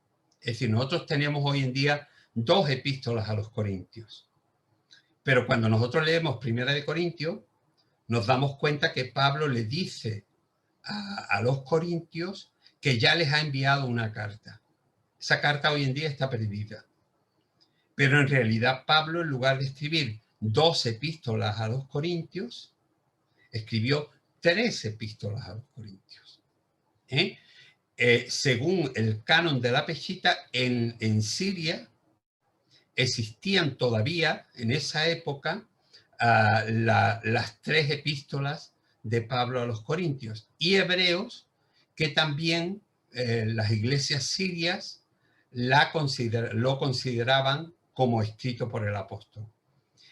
Es decir, nosotros tenemos hoy en día 2 epístolas a los Corintios. Pero cuando nosotros leemos Primera de Corintios, nos damos cuenta que Pablo le dice a los corintios que ya les ha enviado una carta. Esa carta hoy en día está perdida. Pero en realidad Pablo, en lugar de escribir 2 epístolas a los corintios, escribió 3 epístolas a los corintios. Según el canon de la Peshitta, en Siria existían todavía en esa época las 3 epístolas de Pablo a los corintios y hebreos, que también las iglesias sirias lo consideraban como escrito por el apóstol.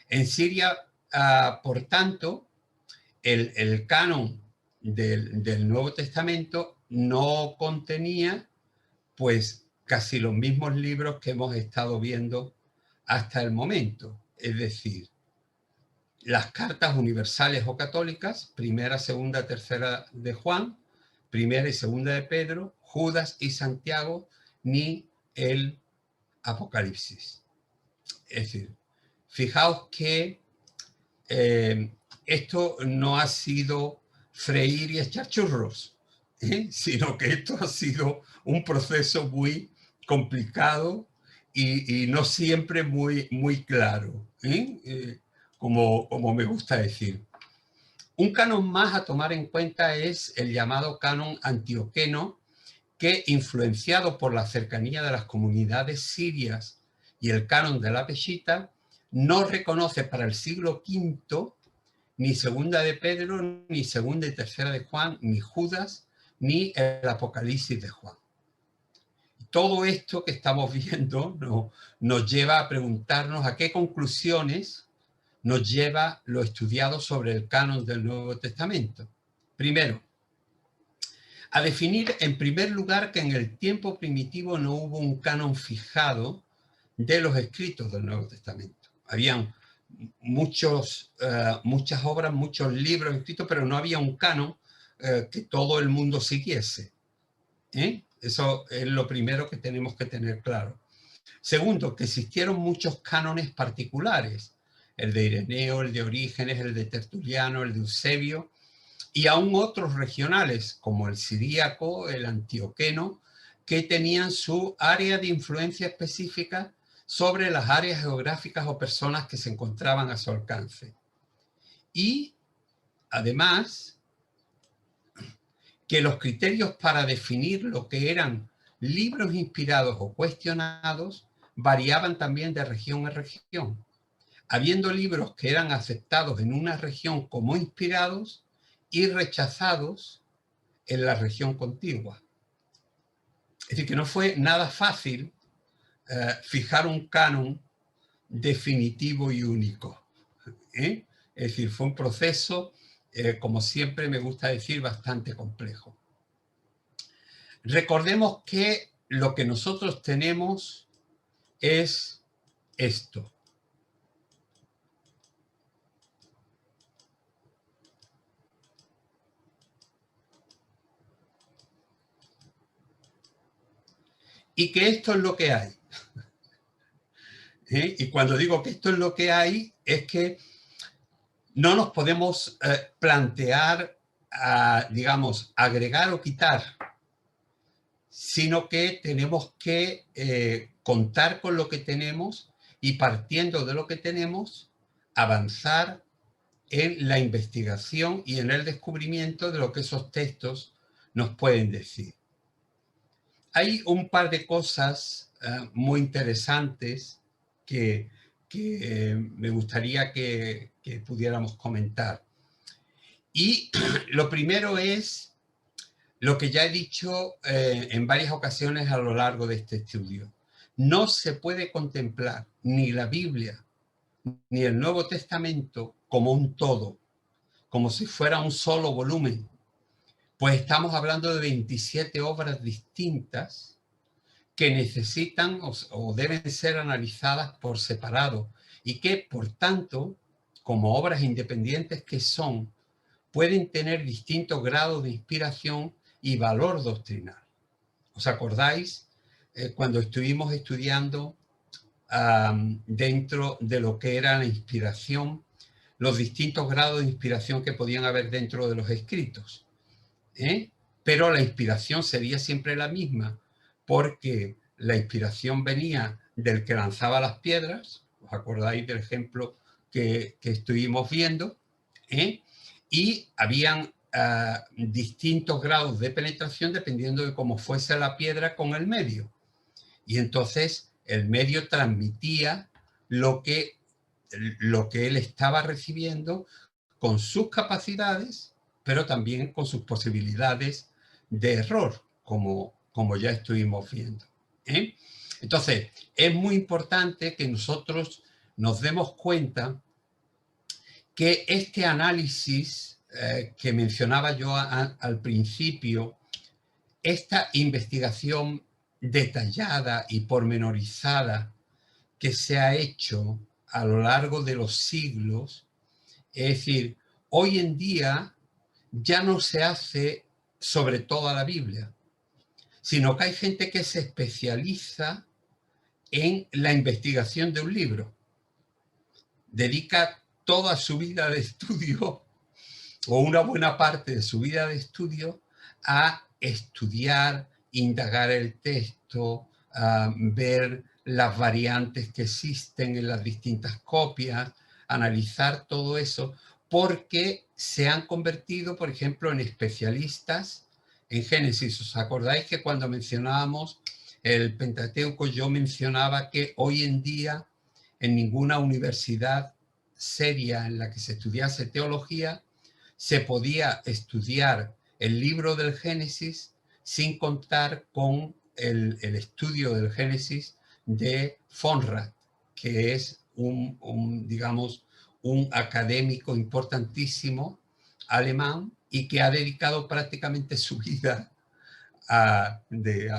En Siria, por tanto, el canon del Nuevo Testamento no contenía pues casi los mismos libros que hemos estado viendo hasta el momento, es decir, las cartas universales o católicas, primera, segunda, tercera de Juan, primera y segunda de Pedro, Judas y Santiago, ni el Apocalipsis. Es decir, fijaos que esto no ha sido freír y echar churros, sino que esto ha sido un proceso muy complicado y no siempre muy claro, como me gusta decir. Un canon más a tomar en cuenta es el llamado canon antioqueno, que, influenciado por la cercanía de las comunidades sirias y el canon de la Peshitta, no reconoce para el siglo V ni segunda de Pedro, ni segunda y tercera de Juan, ni Judas, ni el Apocalipsis de Juan. Todo esto que estamos viendo nos lleva a preguntarnos a qué conclusiones nos lleva lo estudiado sobre el canon del Nuevo Testamento. Primero, a definir en primer lugar que en el tiempo primitivo no hubo un canon fijado de los escritos del Nuevo Testamento. Habían muchas obras, muchos libros escritos, pero no había un canon que todo el mundo siguiese. Eso es lo primero que tenemos que tener claro. Segundo, que existieron muchos cánones particulares, el de Ireneo, el de Orígenes, el de Tertuliano, el de Eusebio, y aún otros regionales, como el siríaco, el antioqueno, que tenían su área de influencia específica sobre las áreas geográficas o personas que se encontraban a su alcance. Y, además, que los criterios para definir lo que eran libros inspirados o cuestionados variaban también de región a región, habiendo libros que eran aceptados en una región como inspirados y rechazados en la región contigua. Es decir, que no fue nada fácil fijar un canon definitivo y único. Es decir, fue un proceso, como siempre me gusta decir, bastante complejo. Recordemos que lo que nosotros tenemos es esto. Y que esto es lo que hay. Y cuando digo que esto es lo que hay, es que no nos podemos plantear, digamos, agregar o quitar, sino que tenemos que contar con lo que tenemos y, partiendo de lo que tenemos, avanzar en la investigación y en el descubrimiento de lo que esos textos nos pueden decir. Hay un par de cosas muy interesantes que me gustaría que pudiéramos comentar. Y lo primero es lo que ya he dicho en varias ocasiones a lo largo de este estudio. No se puede contemplar ni la Biblia ni el Nuevo Testamento como un todo, como si fuera un solo volumen, pues estamos hablando de 27 obras distintas que necesitan o deben ser analizadas por separado y que, por tanto, como obras independientes que son, pueden tener distintos grados de inspiración y valor doctrinal. ¿Os acordáis cuando estuvimos estudiando dentro de lo que era la inspiración, los distintos grados de inspiración que podían haber dentro de los escritos? Pero la inspiración sería siempre la misma, porque la inspiración venía del que lanzaba las piedras, ¿os acordáis del ejemplo que estuvimos viendo? Y habían distintos grados de penetración dependiendo de cómo fuese la piedra con el medio. Y entonces el medio transmitía lo que él estaba recibiendo con sus capacidades, pero también con sus posibilidades de error, como ya estuvimos viendo. Entonces, es muy importante que nosotros nos demos cuenta que este análisis que mencionaba yo al principio, esta investigación detallada y pormenorizada que se ha hecho a lo largo de los siglos, es decir, hoy en día ya no se hace sobre toda la Biblia, sino que hay gente que se especializa en la investigación de un libro. Dedica toda su vida de estudio, o una buena parte de su vida de estudio, a estudiar, indagar el texto, a ver las variantes que existen en las distintas copias, analizar todo eso, porque se han convertido, por ejemplo, en especialistas en Génesis. ¿Os acordáis que cuando mencionábamos el Pentateuco, yo mencionaba que hoy en día en ninguna universidad seria en la que se estudiase teología se podía estudiar el libro del Génesis sin contar con el estudio del Génesis de von Rad, que es digamos, un académico importantísimo alemán y que ha dedicado prácticamente su vida, ha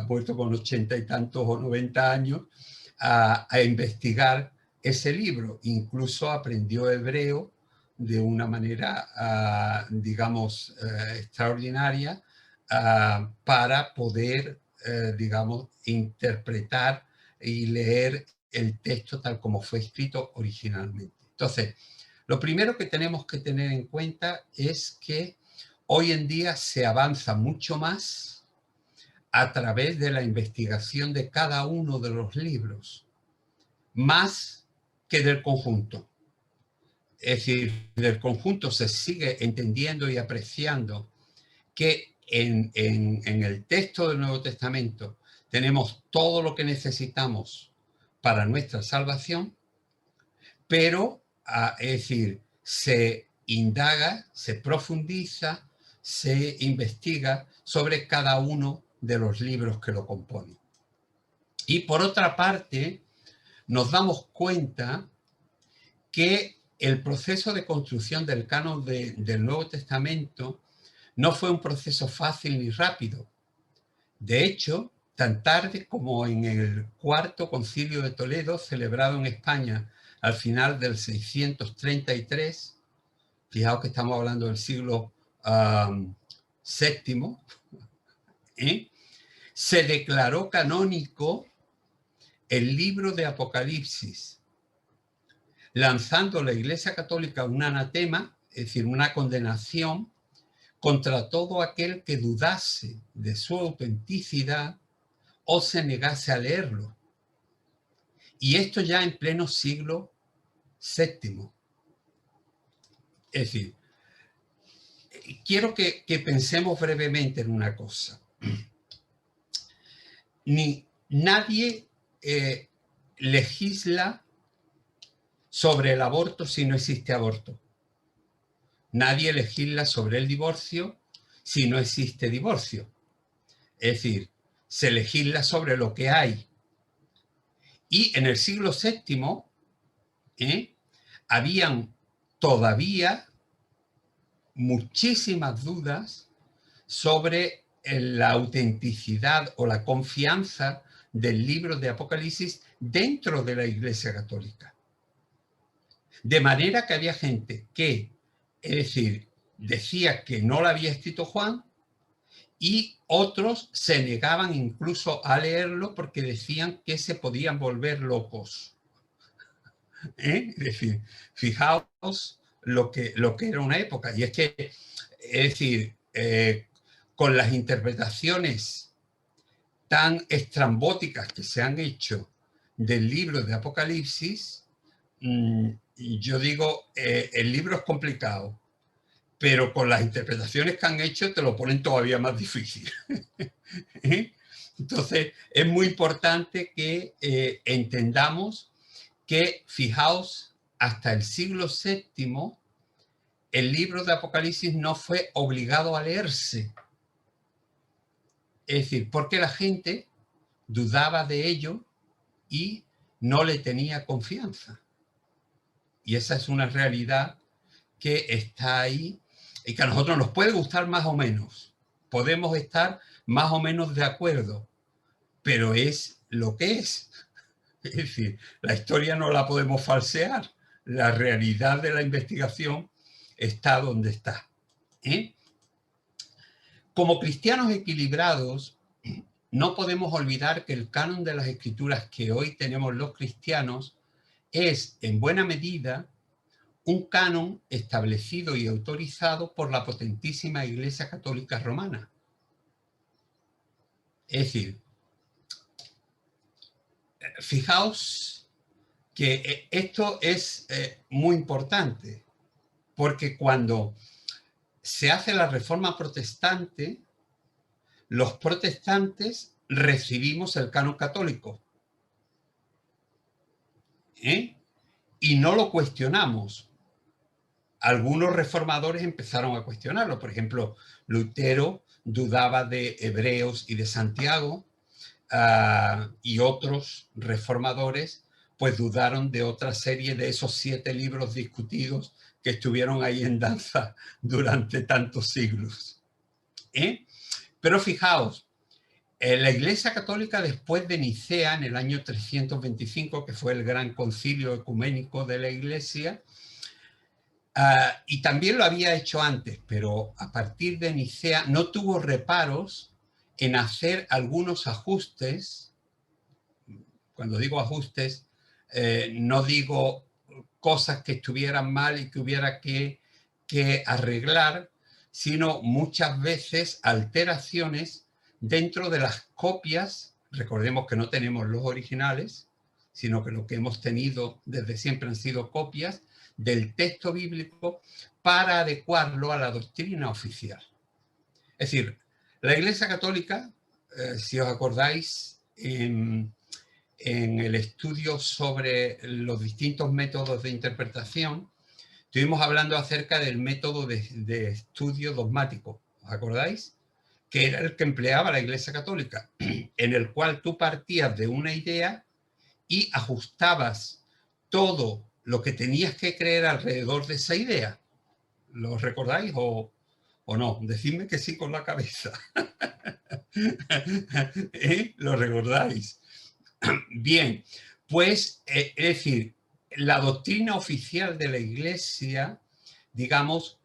muerto con 80 y tantos o 90 años, a investigar ese libro. Incluso aprendió hebreo de una manera, digamos, extraordinaria para poder, digamos, interpretar y leer el texto tal como fue escrito originalmente. Entonces, lo primero que tenemos que tener en cuenta es que hoy en día se avanza mucho más a través de la investigación de cada uno de los libros, más que del conjunto. Es decir, del conjunto se sigue entendiendo y apreciando que en el texto del Nuevo Testamento tenemos todo lo que necesitamos para nuestra salvación, pero, es decir, se indaga, se profundiza, se investiga sobre cada uno de los libros que lo componen. Y por otra parte, nos damos cuenta que el proceso de construcción del canon del Nuevo Testamento no fue un proceso fácil ni rápido. De hecho, tan tarde como en el Cuarto Concilio de Toledo, celebrado en España al final del 633, fijaos que estamos hablando del siglo VII, se declaró canónico el libro de Apocalipsis, lanzando la Iglesia Católica un anatema, es decir, una condenación contra todo aquel que dudase de su autenticidad o se negase a leerlo. Y esto ya en pleno siglo VII. Es decir, quiero que pensemos brevemente en una cosa. Nadie legisla sobre el aborto si no existe aborto. Nadie legisla sobre el divorcio si no existe divorcio. Es decir, se legisla sobre lo que hay. Y en el siglo VII habían todavía muchísimas dudas sobre la autenticidad o la confianza del libro de Apocalipsis dentro de la Iglesia Católica. De manera que había gente que, es decir, decía que no la había escrito Juan y otros se negaban incluso a leerlo porque decían que se podían volver locos. Es decir, fijaos lo que era una época. Y es que, es decir, con las interpretaciones tan estrambóticas que se han hecho del libro de Apocalipsis, yo digo, el libro es complicado, pero con las interpretaciones que han hecho te lo ponen todavía más difícil. Entonces, es muy importante que entendamos que, fijaos, hasta el siglo VII, el libro de Apocalipsis no fue obligado a leerse. Es decir, porque la gente dudaba de ello y no le tenía confianza. Y esa es una realidad que está ahí y que a nosotros nos puede gustar más o menos. Podemos estar más o menos de acuerdo, pero es lo que es. Es decir, la historia no la podemos falsear. La realidad de la investigación está donde está. Como cristianos equilibrados, no podemos olvidar que el canon de las escrituras que hoy tenemos los cristianos es, en buena medida, un canon establecido y autorizado por la potentísima Iglesia Católica Romana. Es decir, fijaos que esto es muy importante, porque cuando se hace la reforma protestante, los protestantes recibimos el canon católico. Y no lo cuestionamos. Algunos reformadores empezaron a cuestionarlo. Por ejemplo, Lutero dudaba de Hebreos y de Santiago, y otros reformadores pues dudaron de otra serie de esos 7 libros discutidos que estuvieron ahí en danza durante tantos siglos. Pero fijaos, la Iglesia Católica, después de Nicea, en el año 325, que fue el gran concilio ecuménico de la Iglesia, Y también lo había hecho antes, pero a partir de Nicea no tuvo reparos en hacer algunos ajustes. Cuando digo ajustes, no digo cosas que estuvieran mal y que hubiera que arreglar, sino muchas veces alteraciones dentro de las copias. Recordemos que no tenemos los originales, sino que lo que hemos tenido desde siempre han sido copias del texto bíblico para adecuarlo a la doctrina oficial. Es decir, la Iglesia Católica, si os acordáis, en el estudio sobre los distintos métodos de interpretación, estuvimos hablando acerca del método de estudio dogmático, ¿os acordáis? Que era el que empleaba la Iglesia Católica, en el cual tú partías de una idea y ajustabas todo lo que tenías que creer alrededor de esa idea. ¿Lo recordáis o no? Decidme que sí con la cabeza. ¿Lo recordáis? Bien, pues es decir, la doctrina oficial de la Iglesia, digamos,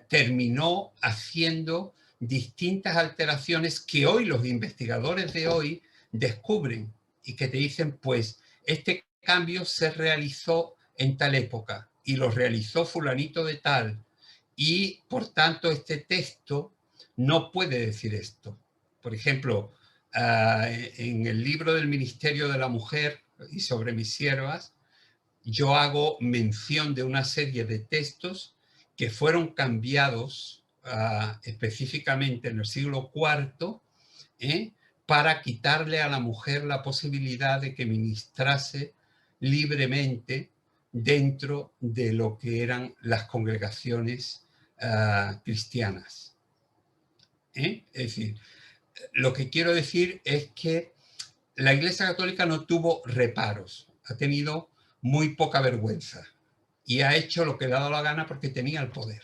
terminó haciendo distintas alteraciones que hoy los investigadores de hoy descubren y que te dicen, pues, este cambio se realizó en tal época y lo realizó fulanito de tal y, por tanto, este texto no puede decir esto. Por ejemplo, en el libro del Ministerio de la Mujer y sobre mis siervas, yo hago mención de una serie de textos que fueron cambiados específicamente en el siglo IV para quitarle a la mujer la posibilidad de que ministrase libremente dentro de lo que eran las congregaciones cristianas. Es decir, lo que quiero decir es que la Iglesia Católica no tuvo reparos, ha tenido muy poca vergüenza y ha hecho lo que le ha dado la gana porque tenía el poder.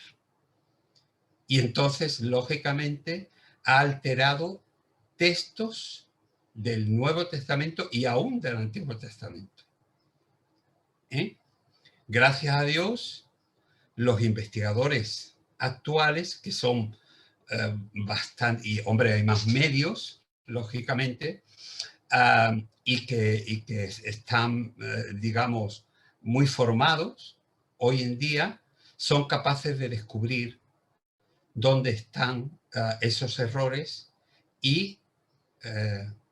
Y entonces, lógicamente, ha alterado textos del Nuevo Testamento y aún del Antiguo Testamento. Gracias a Dios, los investigadores actuales, que son bastante, y hombre, hay más medios, lógicamente, y que están, digamos, muy formados hoy en día, son capaces de descubrir dónde están esos errores y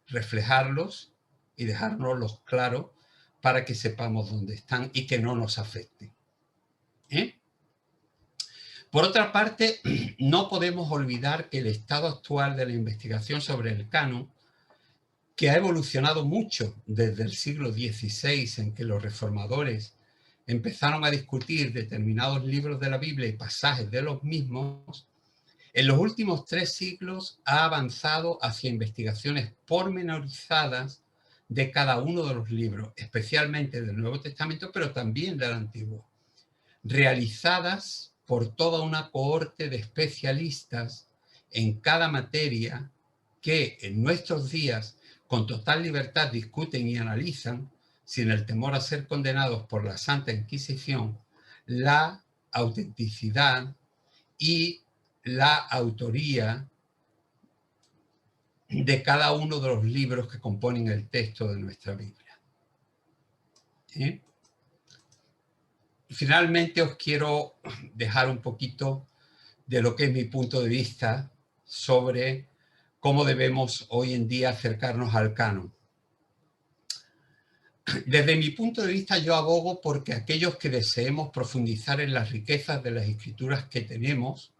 reflejarlos y dejárnoslos claros para que sepamos dónde están y que no nos afecten. Por otra parte, no podemos olvidar que el estado actual de la investigación sobre el canon, que ha evolucionado mucho desde el siglo XVI, en que los reformadores empezaron a discutir determinados libros de la Biblia y pasajes de los mismos, en los últimos 3 siglos ha avanzado hacia investigaciones pormenorizadas de cada uno de los libros, especialmente del Nuevo Testamento, pero también del Antiguo, realizadas por toda una cohorte de especialistas en cada materia que en nuestros días con total libertad discuten y analizan, sin el temor a ser condenados por la Santa Inquisición, la autenticidad y la autoría de cada uno de los libros que componen el texto de nuestra Biblia. Finalmente os quiero dejar un poquito de lo que es mi punto de vista sobre cómo debemos hoy en día acercarnos al canon. Desde mi punto de vista, yo abogo porque aquellos que deseemos profundizar en las riquezas de las escrituras que tenemos,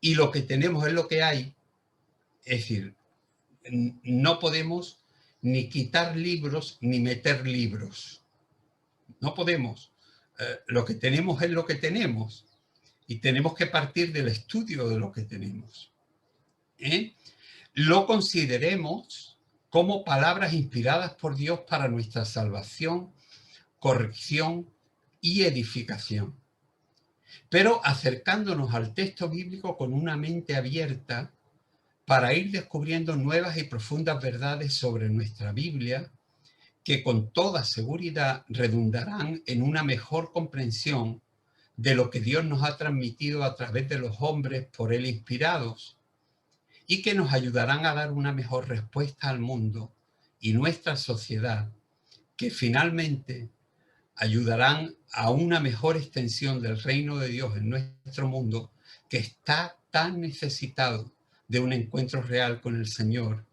y lo que tenemos es lo que hay, es decir, no podemos ni quitar libros ni meter libros. No podemos. Lo que tenemos es lo que tenemos y tenemos que partir del estudio de lo que tenemos. Lo consideremos como palabras inspiradas por Dios para nuestra salvación, corrección y edificación. Pero acercándonos al texto bíblico con una mente abierta para ir descubriendo nuevas y profundas verdades sobre nuestra Biblia que con toda seguridad redundarán en una mejor comprensión de lo que Dios nos ha transmitido a través de los hombres por Él inspirados y que nos ayudarán a dar una mejor respuesta al mundo y nuestra sociedad, que finalmente ayudarán a una mejor extensión del reino de Dios en nuestro mundo, que está tan necesitado de un encuentro real con el Señor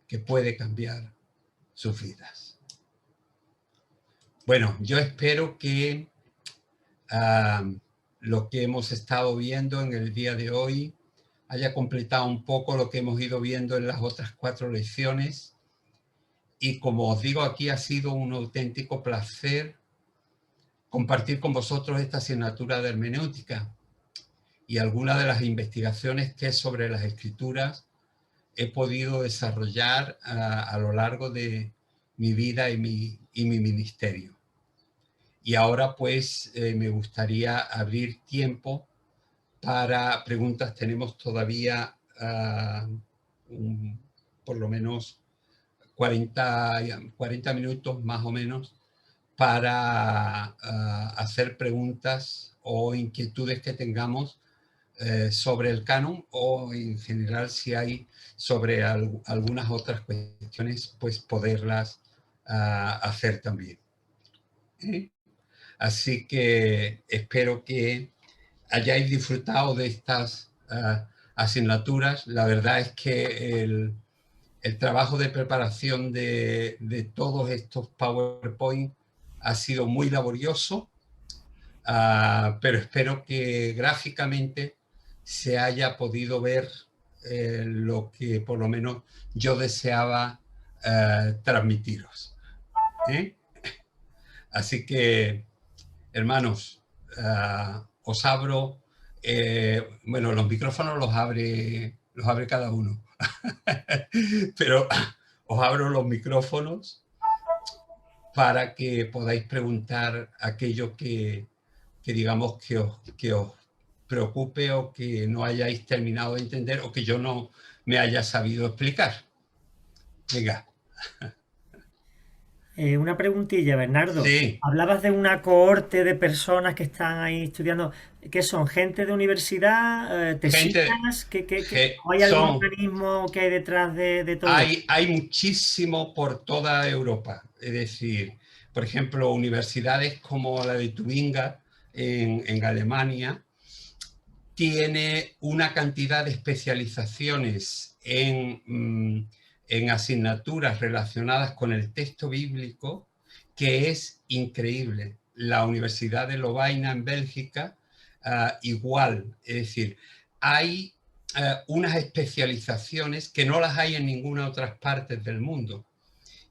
que puede cambiar sus vidas. Bueno, yo espero que lo que hemos estado viendo en el día de hoy haya completado un poco lo que hemos ido viendo en las otras 4 lecciones. Y como os digo, aquí ha sido un auténtico placer compartir con vosotros esta asignatura de hermenéutica y algunas de las investigaciones que sobre las escrituras he podido desarrollar a lo largo de mi vida y mi ministerio. Y ahora pues me gustaría abrir tiempo para preguntas. Tenemos todavía por lo menos 40 minutos más o menos para hacer preguntas o inquietudes que tengamos sobre el canon, o en general si hay sobre algunas otras cuestiones, pues poderlas hacer también. Así que espero que hayáis disfrutado de estas asignaturas. La verdad es que el trabajo de preparación de todos estos PowerPoint ha sido muy laborioso, pero espero que gráficamente se haya podido ver lo que por lo menos yo deseaba transmitiros. Así que, hermanos, os abro, bueno, los micrófonos los abre cada uno, pero os abro los micrófonos para que podáis preguntar aquello que digamos que os preocupe o que no hayáis terminado de entender o que yo no me haya sabido explicar. Venga. Una preguntilla, Bernardo. Sí. Hablabas de una cohorte de personas que están ahí estudiando. ¿Qué son? ¿Gente de universidad? ¿Tesinas? ¿Hay algún organismo que hay detrás de todo esto? Hay muchísimo por toda Europa. Es decir, por ejemplo, universidades como la de Tubinga en Alemania tiene una cantidad de especializaciones en asignaturas relacionadas con el texto bíblico que es increíble. La Universidad de Lovaina en Bélgica, igual. Es decir, hay unas especializaciones que no las hay en ninguna otra parte del mundo.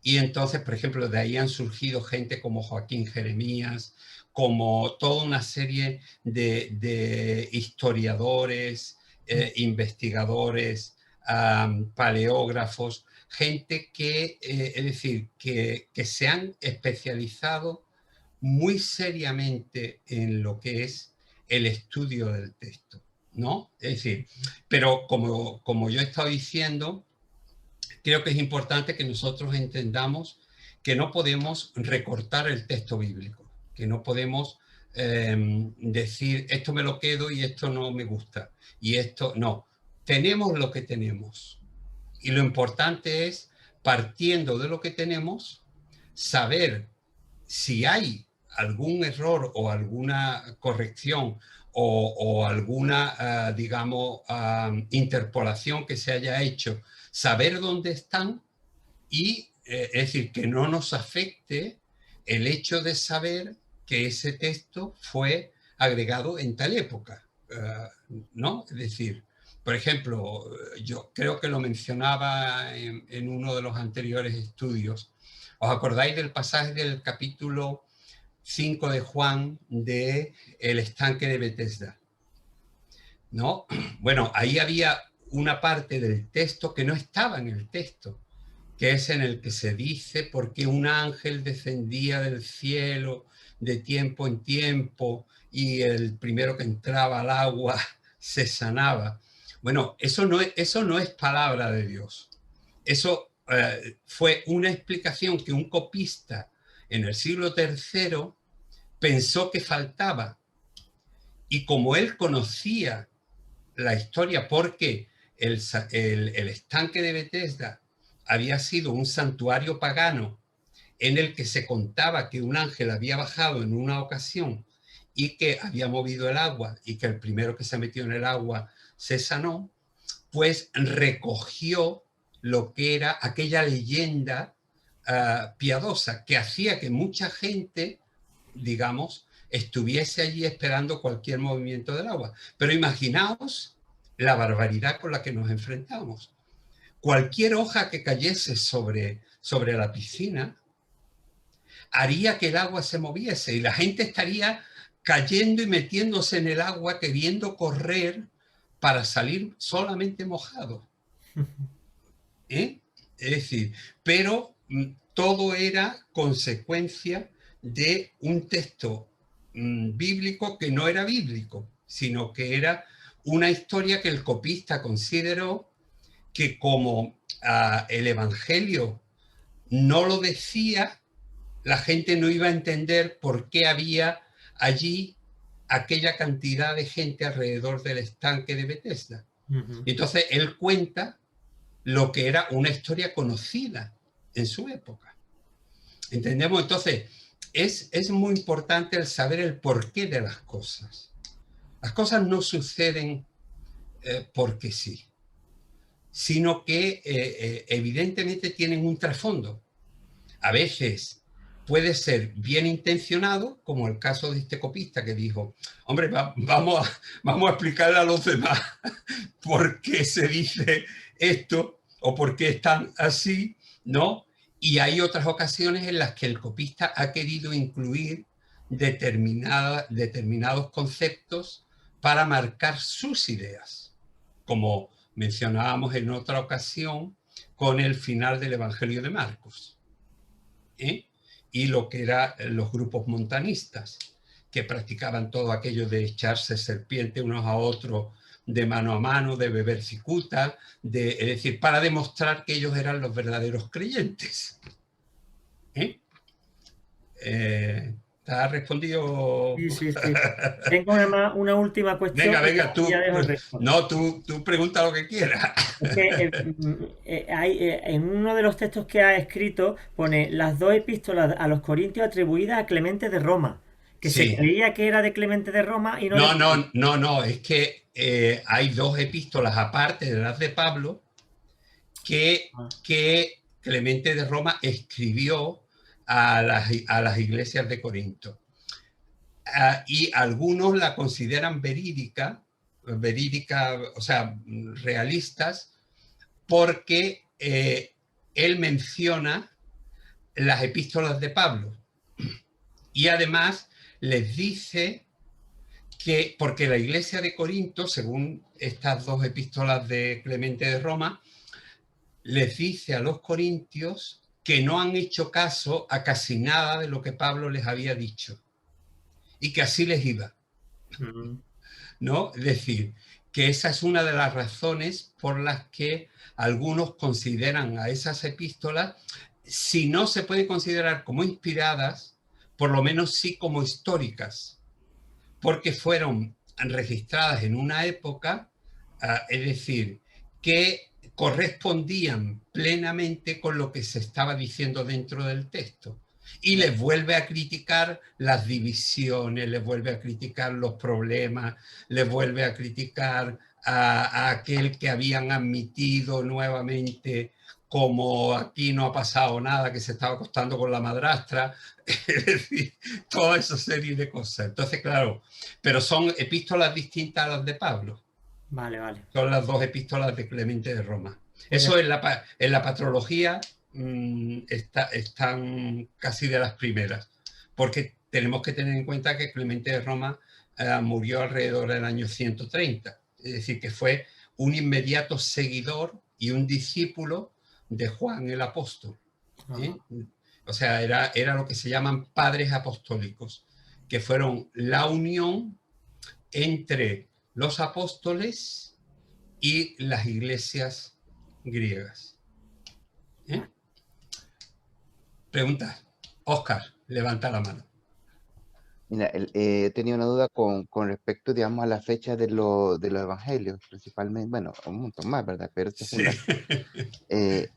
Y entonces, por ejemplo, de ahí han surgido gente como Joaquín Jeremías, como toda una serie de historiadores, investigadores, paleógrafos, gente que, es decir, que se han especializado muy seriamente en lo que es el estudio del texto, ¿no? Es decir, pero como yo he estado diciendo, creo que es importante que nosotros entendamos que no podemos recortar el texto bíblico, que no podemos decir esto me lo quedo y esto no me gusta, y esto no. Tenemos lo que tenemos. Y lo importante es, partiendo de lo que tenemos, saber si hay algún error o alguna corrección o alguna, digamos, interpolación que se haya hecho, saber dónde están y, es decir, que no nos afecte el hecho de saber que ese texto fue agregado en tal época, ¿no? Es decir, por ejemplo, yo creo que lo mencionaba en uno de los anteriores estudios. ¿Os acordáis del pasaje del capítulo 5 de Juan de el estanque de Betesda? ¿No? Bueno, ahí había una parte del texto que no estaba en el texto, que es en el que se dice por qué un ángel descendía del cielo de tiempo en tiempo y el primero que entraba al agua se sanaba. Bueno, eso no es palabra de Dios. Eso fue una explicación que un copista en el siglo III pensó que faltaba. Y como él conocía la historia, porque el estanque de Betesda había sido un santuario pagano en el que se contaba que un ángel había bajado en una ocasión y que había movido el agua y que el primero que se metió en el agua se sanó, pues recogió lo que era aquella leyenda piadosa que hacía que mucha gente, digamos, estuviese allí esperando cualquier movimiento del agua. Pero imaginaos la barbaridad con la que nos enfrentamos. Cualquier hoja que cayese sobre la piscina haría que el agua se moviese y la gente estaría cayendo y metiéndose en el agua queriendo correr para salir solamente mojado. Es decir, pero todo era consecuencia de un texto bíblico que no era bíblico, sino que era una historia que el copista consideró que como el Evangelio no lo decía, la gente no iba a entender por qué había allí aquella cantidad de gente alrededor del estanque de Betesda. Entonces él cuenta lo que era una historia conocida en su época. ¿Entendemos? Entonces es muy importante el saber el porqué de las cosas. Las cosas no suceden porque sí, sino que evidentemente tienen un trasfondo. A veces puede ser bien intencionado, como el caso de este copista que dijo, hombre, vamos a explicarle a los demás por qué se dice esto o por qué están así, ¿no? Y hay otras ocasiones en las que el copista ha querido incluir determinados conceptos para marcar sus ideas, como mencionábamos en otra ocasión con el final del Evangelio de Marcos. Y lo que eran los grupos montanistas, que practicaban todo aquello de echarse serpientes unos a otros de mano a mano, de beber cicuta, es decir, para demostrar que ellos eran los verdaderos creyentes. ¿Te has respondido? Sí. Tengo una última cuestión. Venga, tú pregunta lo que quieras. Es que en uno de los textos que ha escrito pone las 2 epístolas a los Corintios atribuidas a Clemente de Roma, que sí. Se creía que era de Clemente de Roma y no, es que hay 2 epístolas aparte de las de Pablo que Clemente de Roma escribió a las iglesias de Corinto. Y algunos la consideran verídica, o sea, realistas, porque él menciona las epístolas de Pablo y además les dice que, porque la iglesia de Corinto, según estas 2 epístolas de Clemente de Roma, les dice a los corintios que no han hecho caso a casi nada de lo que Pablo les había dicho y que así les iba. ¿No? Es decir, que esa es una de las razones por las que algunos consideran a esas epístolas, si no se puede considerar como inspiradas, por lo menos sí como históricas, porque fueron registradas en una época, es decir, que correspondían plenamente con lo que se estaba diciendo dentro del texto. Y les vuelve a criticar las divisiones, les vuelve a criticar los problemas, les vuelve a criticar a aquel que habían admitido nuevamente como aquí no ha pasado nada, que se estaba acostando con la madrastra, es decir, toda esa serie de cosas. Entonces, claro, pero son epístolas distintas a las de Pablo. Vale. Son las 2 epístolas de Clemente de Roma. Eso en la patrología están casi de las primeras, porque tenemos que tener en cuenta que Clemente de Roma murió alrededor del año 130, es decir, que fue un inmediato seguidor y un discípulo de Juan el Apóstol. O sea, era lo que se llaman padres apostólicos, que fueron la unión entre los apóstoles y las iglesias griegas. Preguntas. Óscar, levanta la mano. Mira, tenía una duda con respecto, digamos, a la fecha de los evangelios, principalmente, bueno, un montón más, ¿verdad? Pero esta es Sí. una. Eh,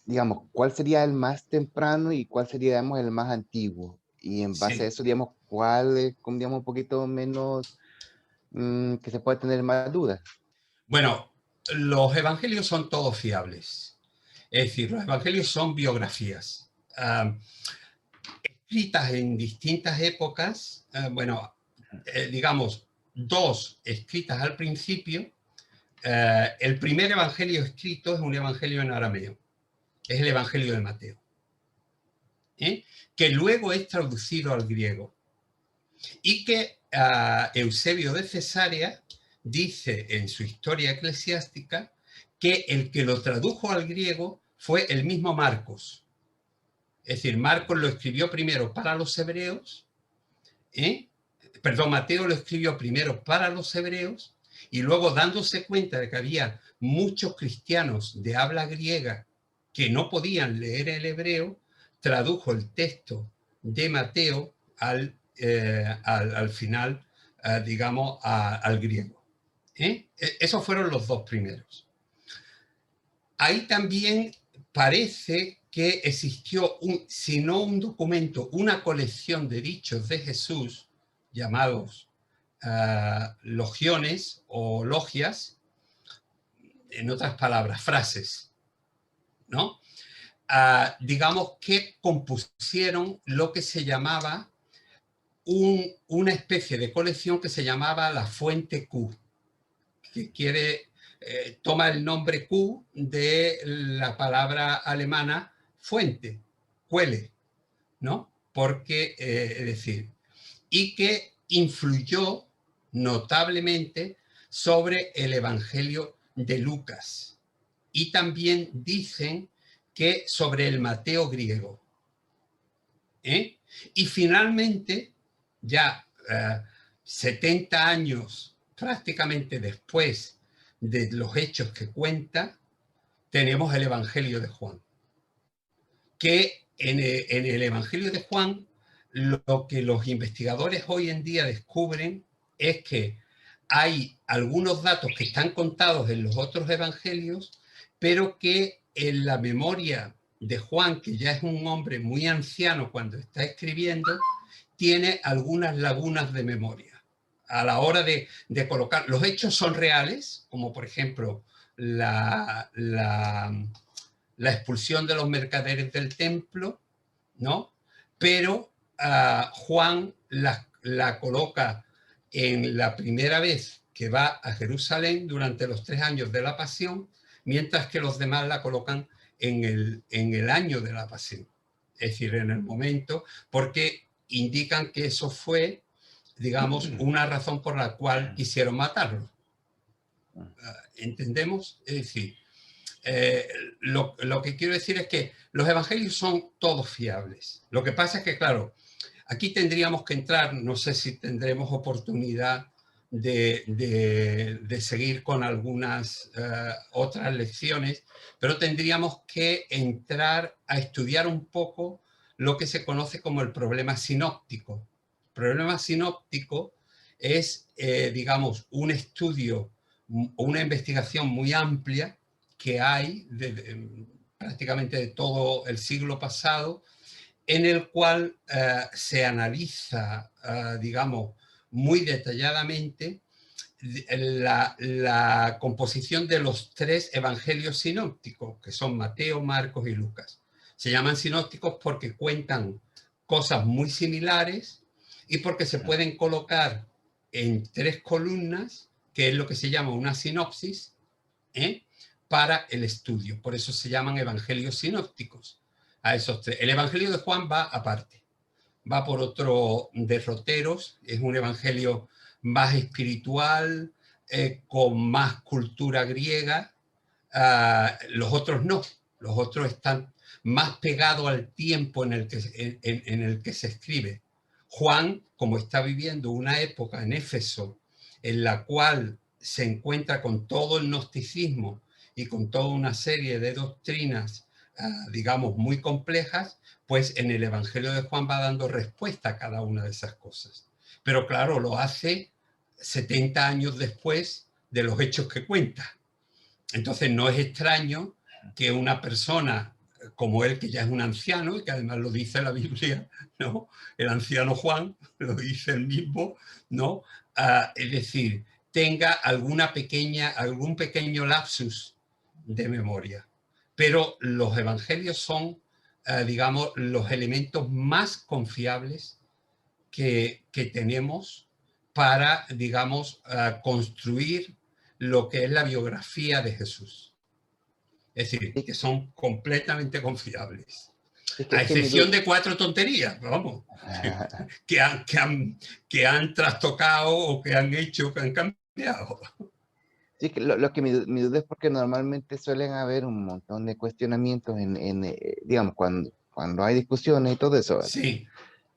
digamos, ¿cuál sería el más temprano y cuál sería, digamos, el más antiguo? Y en base a Sí. eso, digamos, ¿cuál es, digamos, un poquito menos, que se puede tener más dudas? Bueno, los evangelios son todos fiables. Es decir, los evangelios son biografías. Escritas en distintas épocas, digamos, dos escritas al principio. El primer evangelio escrito es un evangelio en arameo, es el evangelio de Mateo, que luego es traducido al griego y que Eusebio de Cesarea dice en su historia eclesiástica que el que lo tradujo al griego fue el mismo Marcos. Es decir, Marcos lo escribió primero para los hebreos, Mateo lo escribió primero para los hebreos y luego, dándose cuenta de que había muchos cristianos de habla griega que no podían leer el hebreo, tradujo el texto de Mateo al final, digamos, al griego. Esos fueron los dos primeros. Ahí también parece que existió, si no un documento, una colección de dichos de Jesús, llamados logiones o logias, en otras palabras, frases, ¿no? Digamos que compusieron lo que se llamaba una especie de colección que se llamaba la fuente Q, que toma el nombre Q de la palabra alemana fuente, Quelle, ¿no? Porque, es decir, y que influyó notablemente sobre el Evangelio de Lucas. Y también dicen que sobre el Mateo griego. Y finalmente, ya 70 años prácticamente después de los hechos que cuenta, tenemos el Evangelio de Juan. Que en el Evangelio de Juan, lo que los investigadores hoy en día descubren es que hay algunos datos que están contados en los otros evangelios, pero que en la memoria de Juan, que ya es un hombre muy anciano cuando está escribiendo, tiene algunas lagunas de memoria. A la hora de colocar, los hechos son reales, como por ejemplo la expulsión de los mercaderes del templo, ¿no? Pero Juan la coloca en la primera vez que va a Jerusalén durante los 3 años de la pasión, mientras que los demás la colocan en el año de la pasión, es decir, en el momento, porque indican que eso fue, digamos, una razón por la cual quisieron matarlo. ¿Entendemos? Es decir, lo que quiero decir es que los evangelios son todos fiables. Lo que pasa es que, claro, aquí tendríamos que entrar, no sé si tendremos oportunidad de seguir con algunas otras lecciones, pero tendríamos que entrar a estudiar un poco lo que se conoce como el problema sinóptico. El problema sinóptico es, digamos, un estudio, una investigación muy amplia que hay prácticamente de todo el siglo pasado, en el cual se analiza, digamos, muy detalladamente la composición de los 3 evangelios sinópticos, que son Mateo, Marcos y Lucas. Se llaman sinópticos porque cuentan cosas muy similares y porque se pueden colocar en 3 columnas, que es lo que se llama una sinopsis, para el estudio. Por eso se llaman evangelios sinópticos a esos 3. El evangelio de Juan va aparte, va por otro derroteros, es un evangelio más espiritual, con más cultura griega. Los otros no, los otros están más pegados al tiempo en el que se escribe. Juan, como está viviendo una época en Éfeso en la cual se encuentra con todo el gnosticismo y con toda una serie de doctrinas digamos, muy complejas, pues en el Evangelio de Juan va dando respuesta a cada una de esas cosas. Pero claro, lo hace 70 años después de los hechos que cuenta. Entonces no es extraño que una persona como él, que ya es un anciano, y que además lo dice la Biblia, ¿no? El anciano Juan, lo dice él mismo, ¿no? Es decir, tenga algún pequeño lapsus de memoria. Pero los evangelios son, digamos, los elementos más confiables que tenemos para, digamos, construir lo que es la biografía de Jesús. Es decir, que son completamente confiables. A excepción de 4 tonterías, vamos, que han trastocado o que han hecho, que han cambiado. Sí, que lo que mi duda es porque normalmente suelen haber un montón de cuestionamientos digamos, cuando hay discusiones y todo eso, ¿verdad? Sí.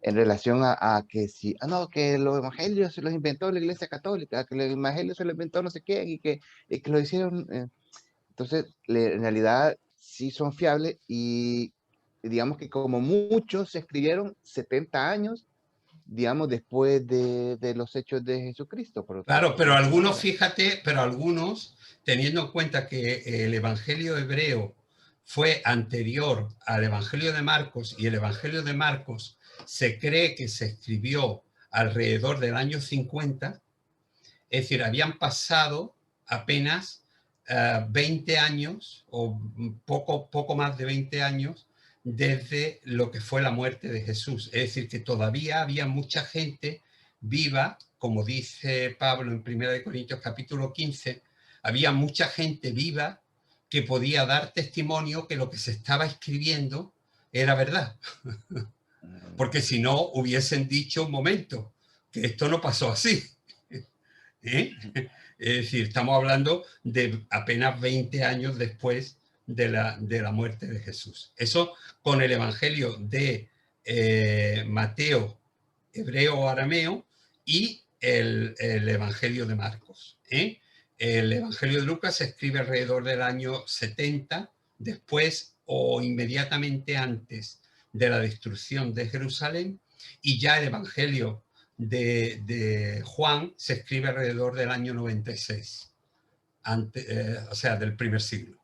En relación a que si, no, que los evangelios se los inventó la Iglesia Católica, que los evangelios se los inventó no sé quién y que lo hicieron. Entonces, en realidad sí son fiables y digamos que como muchos se escribieron 70 años, digamos, después de los hechos de Jesucristo. Claro, pero algunos, fíjate, teniendo en cuenta que el Evangelio hebreo fue anterior al Evangelio de Marcos y el Evangelio de Marcos se cree que se escribió alrededor del año 50, es decir, habían pasado apenas 20 años o poco más de 20 años desde lo que fue la muerte de Jesús. Es decir, que todavía había mucha gente viva, como dice Pablo en 1 Corintios capítulo 15, había mucha gente viva que podía dar testimonio que lo que se estaba escribiendo era verdad. Porque si no, hubiesen dicho un momento, que esto no pasó así. ¿Eh? Es decir, estamos hablando de apenas 20 años después de la muerte de Jesús. Eso con el Evangelio de Mateo, hebreo o arameo, y el Evangelio de Marcos. El Evangelio de Lucas se escribe alrededor del año 70, después o inmediatamente antes de la destrucción de Jerusalén, y ya el Evangelio de Juan se escribe alrededor del año 96, o sea, del primer siglo.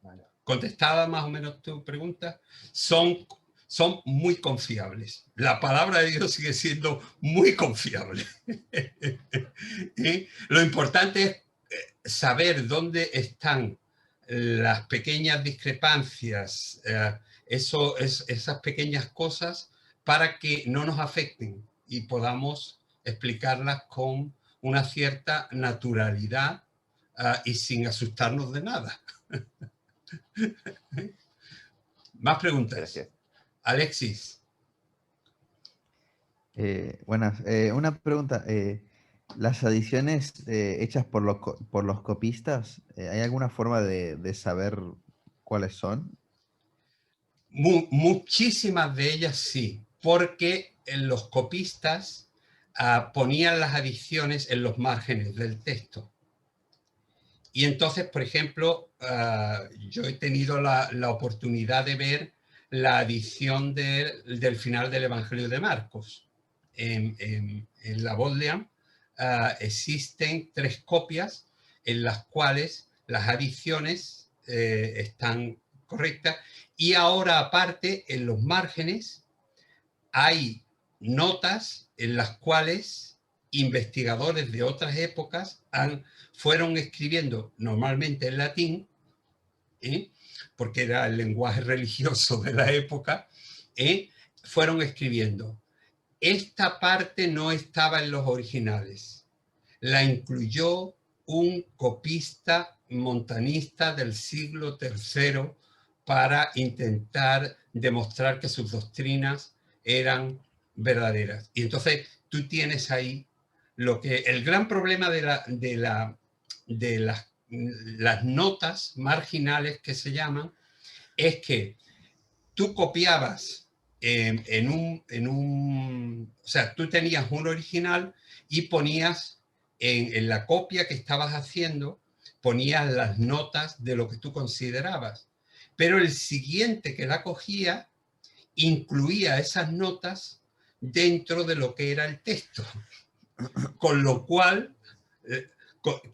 Vale. ¿Contestada más o menos tu pregunta? Son muy confiables. La palabra de Dios sigue siendo muy confiable. Lo importante es saber dónde están las pequeñas discrepancias, esas pequeñas cosas, para que no nos afecten y podamos explicarlas con una cierta naturalidad y sin asustarnos de nada. Más preguntas. Gracias. Alexis. Buenas. Una pregunta. ¿Las adiciones hechas por los copistas, hay alguna forma de saber cuáles son? Muchísimas de ellas sí, porque los copistas ponían las adiciones en los márgenes del texto. Y entonces, por ejemplo, yo he tenido la oportunidad de ver la adición del final del Evangelio de Marcos. En la Bodleian existen 3 copias en las cuales las adiciones están correctas. Y ahora, aparte, en los márgenes hay notas en las cuales investigadores de otras épocas fueron escribiendo, normalmente en latín, porque era el lenguaje religioso de la época, fueron escribiendo. Esta parte no estaba en los originales. La incluyó un copista montanista del siglo III para intentar demostrar que sus doctrinas eran verdaderas. Y entonces tú tienes ahí el gran problema de las notas marginales, que se llaman, es que tú copiabas o sea, tú tenías un original y ponías en la copia que estabas haciendo, ponías las notas de lo que tú considerabas. pero el siguiente que la cogía incluía esas notas dentro de lo que era el texto, con lo cual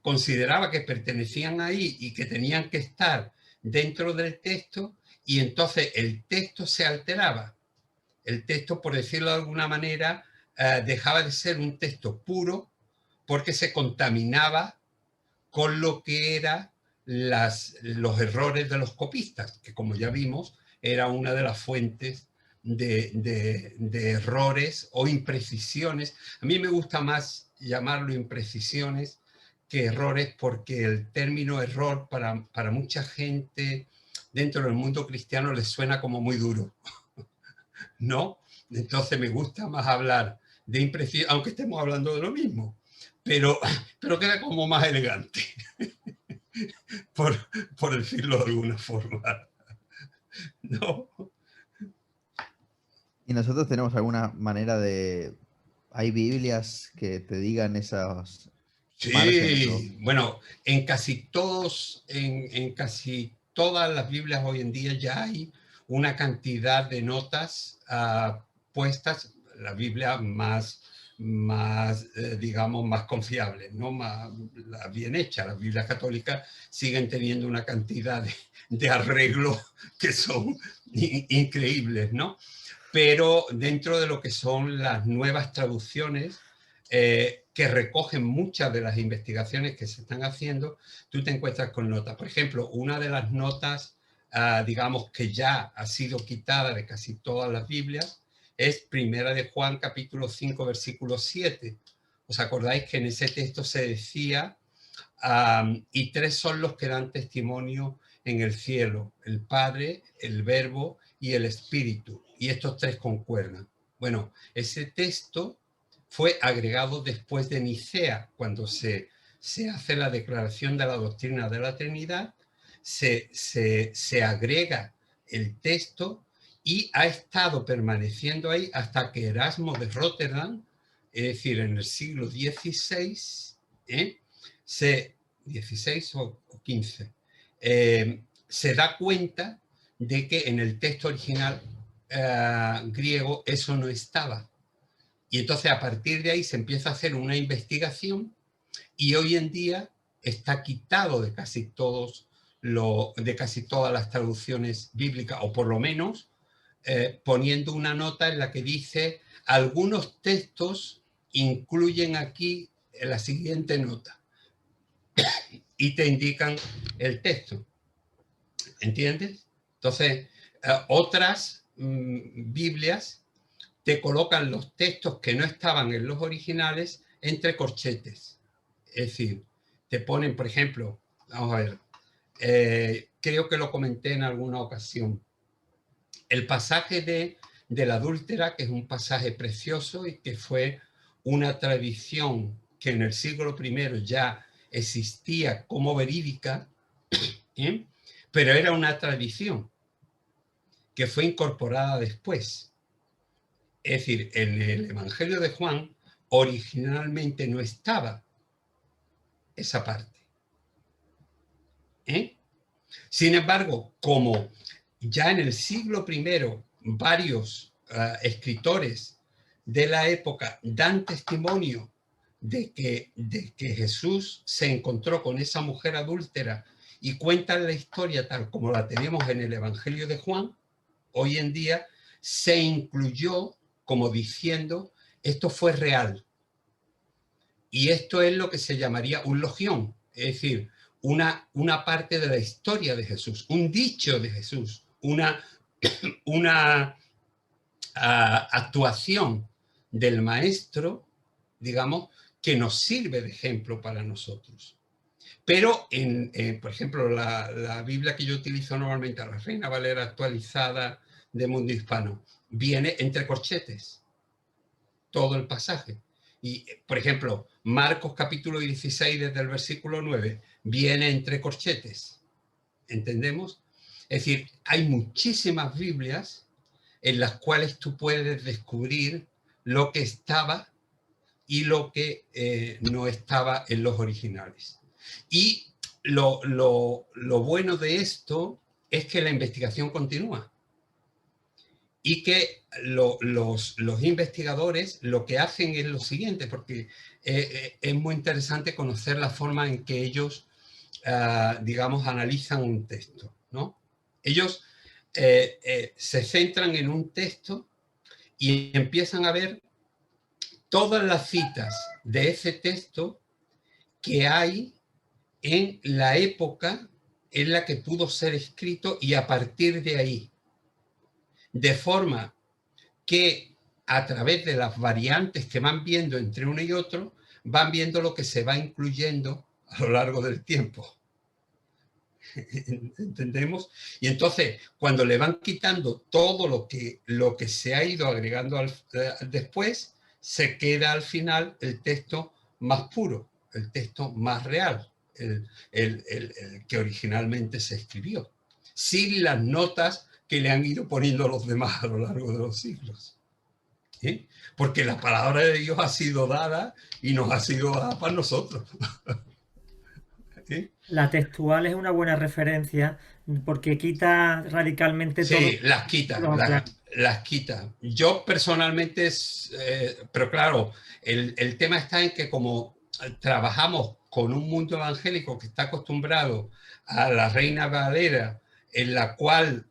consideraba que pertenecían ahí y que tenían que estar dentro del texto, y entonces el texto se alteraba. El texto, por decirlo de alguna manera, dejaba de ser un texto puro porque se contaminaba con lo que eran los errores de los copistas, que como ya vimos, era una de las fuentes de errores o imprecisiones. A mí me gusta más llamarlo imprecisiones que errores, porque el término error para mucha gente dentro del mundo cristiano les suena como muy duro, ¿no? Entonces me gusta más hablar de imprecisiones, aunque estemos hablando de lo mismo, pero queda como más elegante, por decirlo de alguna forma, ¿no? ¿Y nosotros tenemos alguna manera de... ¿Hay Biblias que te digan esos márgenes? Sí, bueno, en casi todas las Biblias hoy en día ya hay una cantidad de notas puestas, la Biblia más digamos, más confiable, ¿no? Más bien hecha. Las Biblias católicas siguen teniendo una cantidad de arreglos que son increíbles, ¿no? Pero dentro de lo que son las nuevas traducciones, que recogen muchas de las investigaciones que se están haciendo, tú te encuentras con notas. Por ejemplo, una de las notas, digamos, que ya ha sido quitada de casi todas las Biblias, es Primera de Juan, capítulo 5, versículo 7. ¿Os acordáis que en ese texto se decía, y tres son los que dan testimonio en el cielo, el Padre, el Verbo y el Espíritu, y estos tres concuerdan? Bueno, ese texto fue agregado después de Nicea, cuando se hace la declaración de la doctrina de la Trinidad, se agrega el texto y ha estado permaneciendo ahí hasta que Erasmo de Rotterdam, es decir, en el siglo XVI, 16 o 15, se da cuenta de que en el texto original griego eso no estaba. Y entonces a partir de ahí se empieza a hacer una investigación, y hoy en día está quitado de casi todas las traducciones bíblicas, o por lo menos poniendo una nota en la que dice: algunos textos incluyen aquí la siguiente nota, y te indican el texto, ¿entiendes? Entonces, otras Biblias te colocan los textos que no estaban en los originales entre corchetes. Es decir, te ponen, por ejemplo, vamos a ver, creo que lo comenté en alguna ocasión, el pasaje de la adúltera, que es un pasaje precioso y que fue una tradición que en el siglo I ya existía como verídica, pero era una tradición que fue incorporada después. Es decir, en el Evangelio de Juan originalmente no estaba esa parte. Sin embargo, como ya en el siglo I varios escritores de la época dan testimonio de que Jesús se encontró con esa mujer adúltera y cuentan la historia tal como la tenemos en el Evangelio de Juan, hoy en día se incluyó como diciendo: esto fue real. Y esto es lo que se llamaría un logión, es decir, una parte de la historia de Jesús, un dicho de Jesús, una actuación del maestro, digamos, que nos sirve de ejemplo para nosotros. Pero, por ejemplo, la Biblia que yo utilizo normalmente, la Reina Valera actualizada de Mundo Hispano, viene entre corchetes, todo el pasaje. Y, por ejemplo, Marcos capítulo 16, desde el versículo 9, viene entre corchetes. ¿Entendemos? Es decir, hay muchísimas Biblias en las cuales tú puedes descubrir lo que estaba y lo que no estaba en los originales. Y lo bueno de esto es que la investigación continúa y que los investigadores lo que hacen es lo siguiente, porque es muy interesante conocer la forma en que ellos, digamos, analizan un texto, ¿no? Ellos se centran en un texto y empiezan a ver todas las citas de ese texto que hay en la época en la que pudo ser escrito y a partir de ahí. De forma que a través de las variantes que van viendo entre uno y otro, van viendo lo que se va incluyendo a lo largo del tiempo. ¿Entendemos? Y entonces, cuando le van quitando todo lo que se ha ido agregando después, se queda al final el texto más puro, el texto más real, el que originalmente se escribió, sin las notas que le han ido poniendo los demás a lo largo de los siglos. ¿Sí? Porque la palabra de Dios ha sido dada y nos ha sido dada para nosotros. ¿Sí? La textual es una buena referencia porque quita radicalmente todo. Sí, las quita. Yo personalmente, pero claro, el tema está en que como trabajamos con un mundo evangélico que está acostumbrado a la Reina Valera, en la cual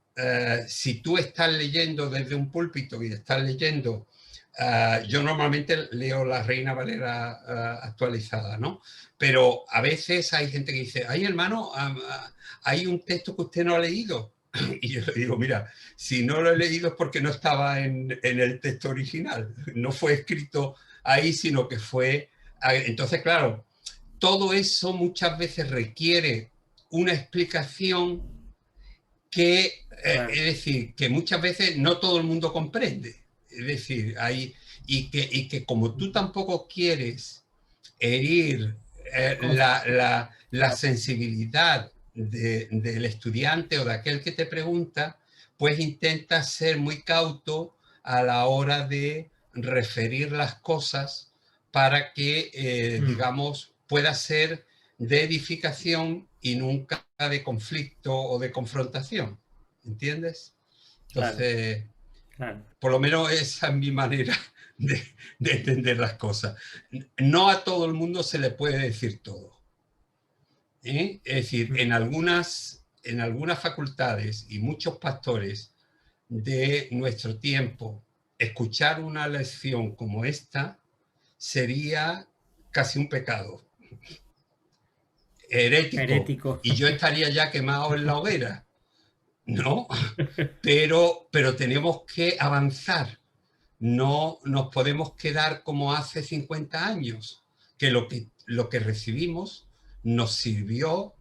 si tú estás leyendo desde un púlpito y estás leyendo, yo normalmente leo la Reina Valera actualizada, ¿no? Pero a veces hay gente que dice, ay hermano, hay un texto que usted no ha leído. Y yo le digo, mira, si no lo he leído es porque no estaba en el texto original. No fue escrito ahí, sino que fue... Entonces, claro, todo eso muchas veces requiere una explicación que, claro, es decir, que muchas veces no todo el mundo comprende. Es decir, y que como tú tampoco quieres herir la sensibilidad del estudiante o de aquel que te pregunta, pues intenta ser muy cauto a la hora de referir las cosas para que, digamos, pueda ser de edificación y nunca de conflicto o de confrontación. ¿Entiendes? Entonces, claro. Por lo menos esa es mi manera de entender las cosas. No a todo el mundo se le puede decir todo. Es decir, en algunas facultades y muchos pastores de nuestro tiempo, escuchar una lección como esta sería casi un pecado. Herético. Y yo estaría ya quemado en la hoguera. ¿No? Pero tenemos que avanzar. No nos podemos quedar como hace 50 años, que lo que recibimos nos sirvió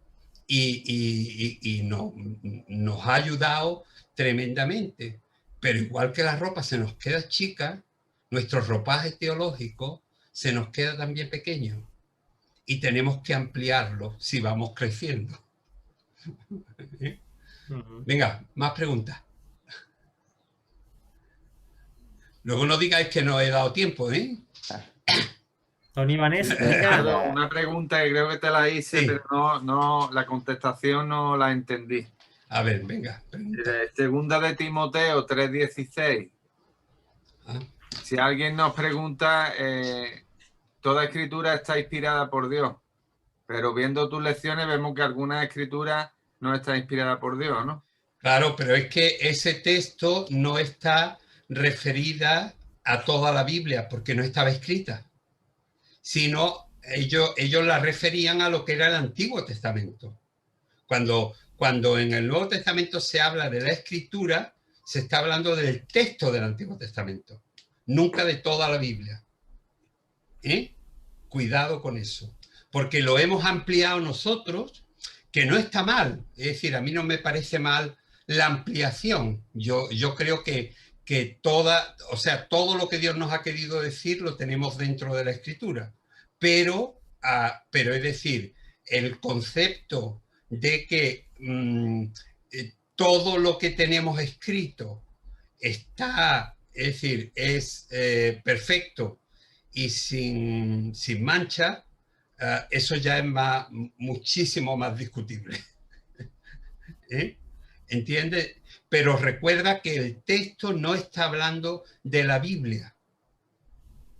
y nos ha ayudado tremendamente. Pero igual que la ropa se nos queda chica, nuestro ropaje teológico se nos queda también pequeño. Y tenemos que ampliarlo si vamos creciendo. Venga, más preguntas. Luego no digáis que no he dado tiempo, ¿eh? Tony Vanés, una pregunta que creo que te la hice, sí, pero no, la contestación no la entendí. A ver, venga. Segunda de Timoteo 3:16. Si alguien nos pregunta, toda escritura está inspirada por Dios, pero viendo tus lecciones vemos que algunas escrituras no está inspirada por Dios, ¿no? Claro, pero es que ese texto no está referida a toda la Biblia porque no estaba escrita, sino ellos la referían a lo que era el Antiguo Testamento. Cuando en el Nuevo Testamento se habla de la escritura, se está hablando del texto del Antiguo Testamento, nunca de toda la Biblia. Cuidado con eso, porque lo hemos ampliado nosotros, que no está mal. Es decir, a mí no me parece mal la ampliación. Yo creo que todo lo que Dios nos ha querido decir lo tenemos dentro de la Escritura. Pero es decir, el concepto de que todo lo que tenemos escrito está, es decir, es perfecto y sin mancha, eso ya es muchísimo más discutible. ¿entiendes? Pero recuerda que el texto no está hablando de la Biblia,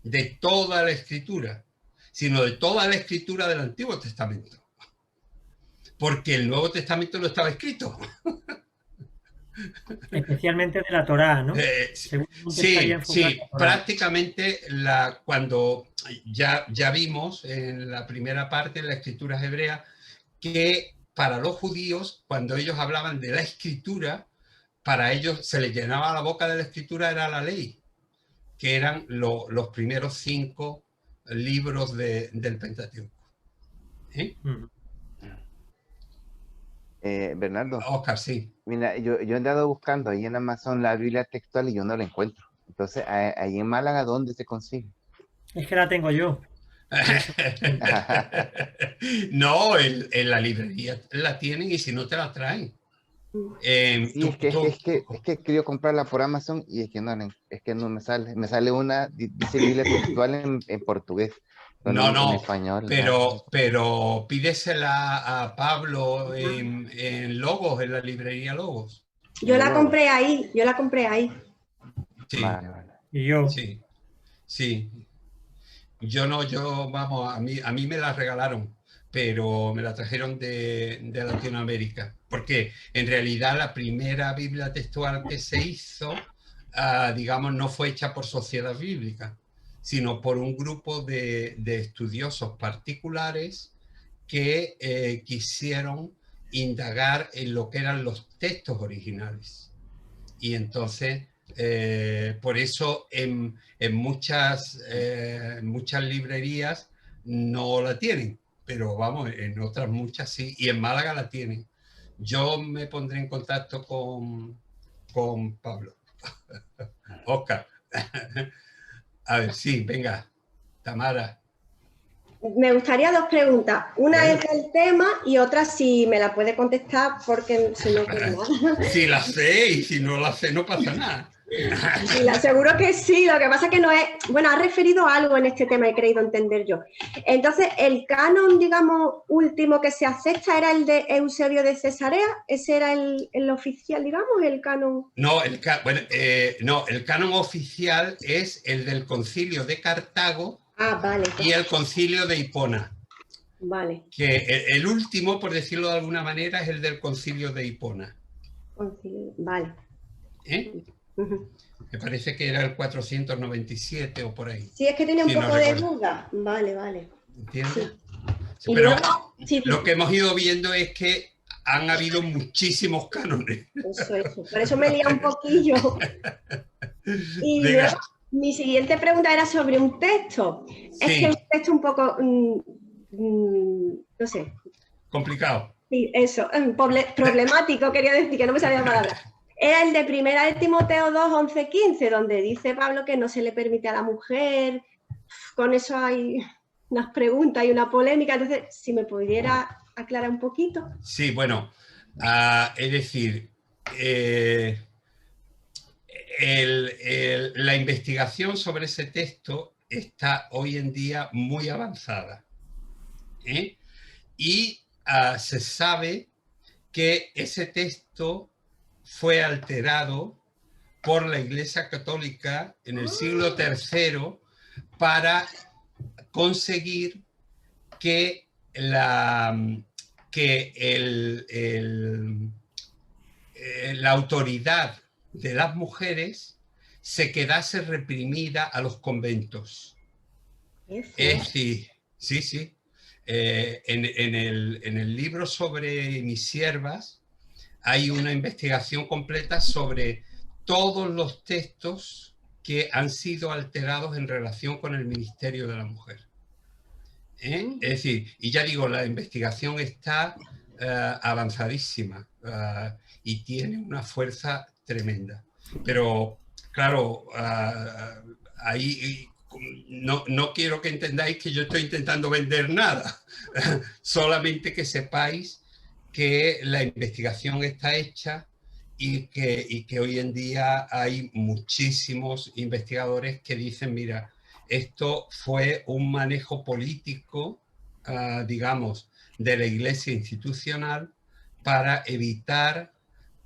de toda la escritura, sino de toda la escritura del Antiguo Testamento. Porque el Nuevo Testamento no estaba escrito. Especialmente de la Torá, ¿no? Sí, prácticamente cuando ya vimos en la primera parte de la escritura hebrea que para los judíos, cuando ellos hablaban de la escritura, para ellos se les llenaba la boca de la escritura, era la ley, que eran los primeros 5 libros del Pentateuco. Bernardo. Oscar, sí. Mira, yo he andado buscando ahí en Amazon la Biblia textual y yo no la encuentro. Entonces, ahí en Málaga, ¿dónde se consigue? Es que la tengo yo. No, en la librería la tienen y si no te la traen. Sí, es que he querido comprarla por Amazon y es que no me sale. Me sale una, dice Biblia textual en portugués. No, en español. Pero pídesela a Pablo en Logos, en la librería Logos. Yo la compré ahí. Sí. Vale. Y yo. Sí. Vamos, a mí me la regalaron, pero me la trajeron de Latinoamérica, porque en realidad la primera Biblia textual que se hizo, digamos, no fue hecha por Sociedad Bíblica, sino por un grupo de estudiosos particulares que quisieron indagar en lo que eran los textos originales. Y entonces, por eso en muchas librerías no la tienen, pero vamos, en otras muchas sí, y en Málaga la tienen. Yo me pondré en contacto con Pablo. Oscar. A ver, sí, venga, Tamara. Me gustaría 2 preguntas. Una es del tema y otra si me la puede contestar porque si no quiero nada. Si la sé y si no la sé no pasa nada. Sí, seguro que sí, lo que pasa es que no es... Bueno, ha referido a algo en este tema, he creído entender yo. Entonces, el canon, digamos, último que se acepta era el de Eusebio de Cesarea, ese era el oficial, digamos, el canon... No, el canon oficial es el del Concilio de Cartago y el Concilio de Hipona. Vale. Que el último, por decirlo de alguna manera, es el del Concilio de Hipona. Vale. Me parece que era el 497 o por ahí. Sí, es que tenía un poco de duda. Vale. ¿Entiendes? Sí. Pero lo que hemos ido viendo es que han habido muchísimos cánones. Eso. Por eso me lía un poquillo. Y luego, mi siguiente pregunta era sobre un texto. Sí. Es que un texto un poco, no sé. Complicado. Sí, eso. Problemático, quería decir, que no me sabía la palabra. Era el de 1 Timoteo 2, 11, 15, donde dice Pablo que no se le permite a la mujer. Con eso hay unas preguntas y una polémica. Entonces, si me pudiera aclarar un poquito. Sí, bueno, es decir, la investigación sobre ese texto está hoy en día muy avanzada. Y se sabe que ese texto fue alterado por la Iglesia Católica en el siglo III para conseguir que la autoridad de las mujeres se quedase reprimida a los conventos. Es decir, sí. En el libro sobre mis siervas hay una investigación completa sobre todos los textos que han sido alterados en relación con el ministerio de la mujer. Es decir, y ya digo, la investigación está avanzadísima y tiene una fuerza tremenda. Pero, claro, ahí no quiero que entendáis que yo estoy intentando vender nada, solamente que sepáis que la investigación está hecha y que hoy en día hay muchísimos investigadores que dicen, mira, esto fue un manejo político, digamos, de la Iglesia institucional para evitar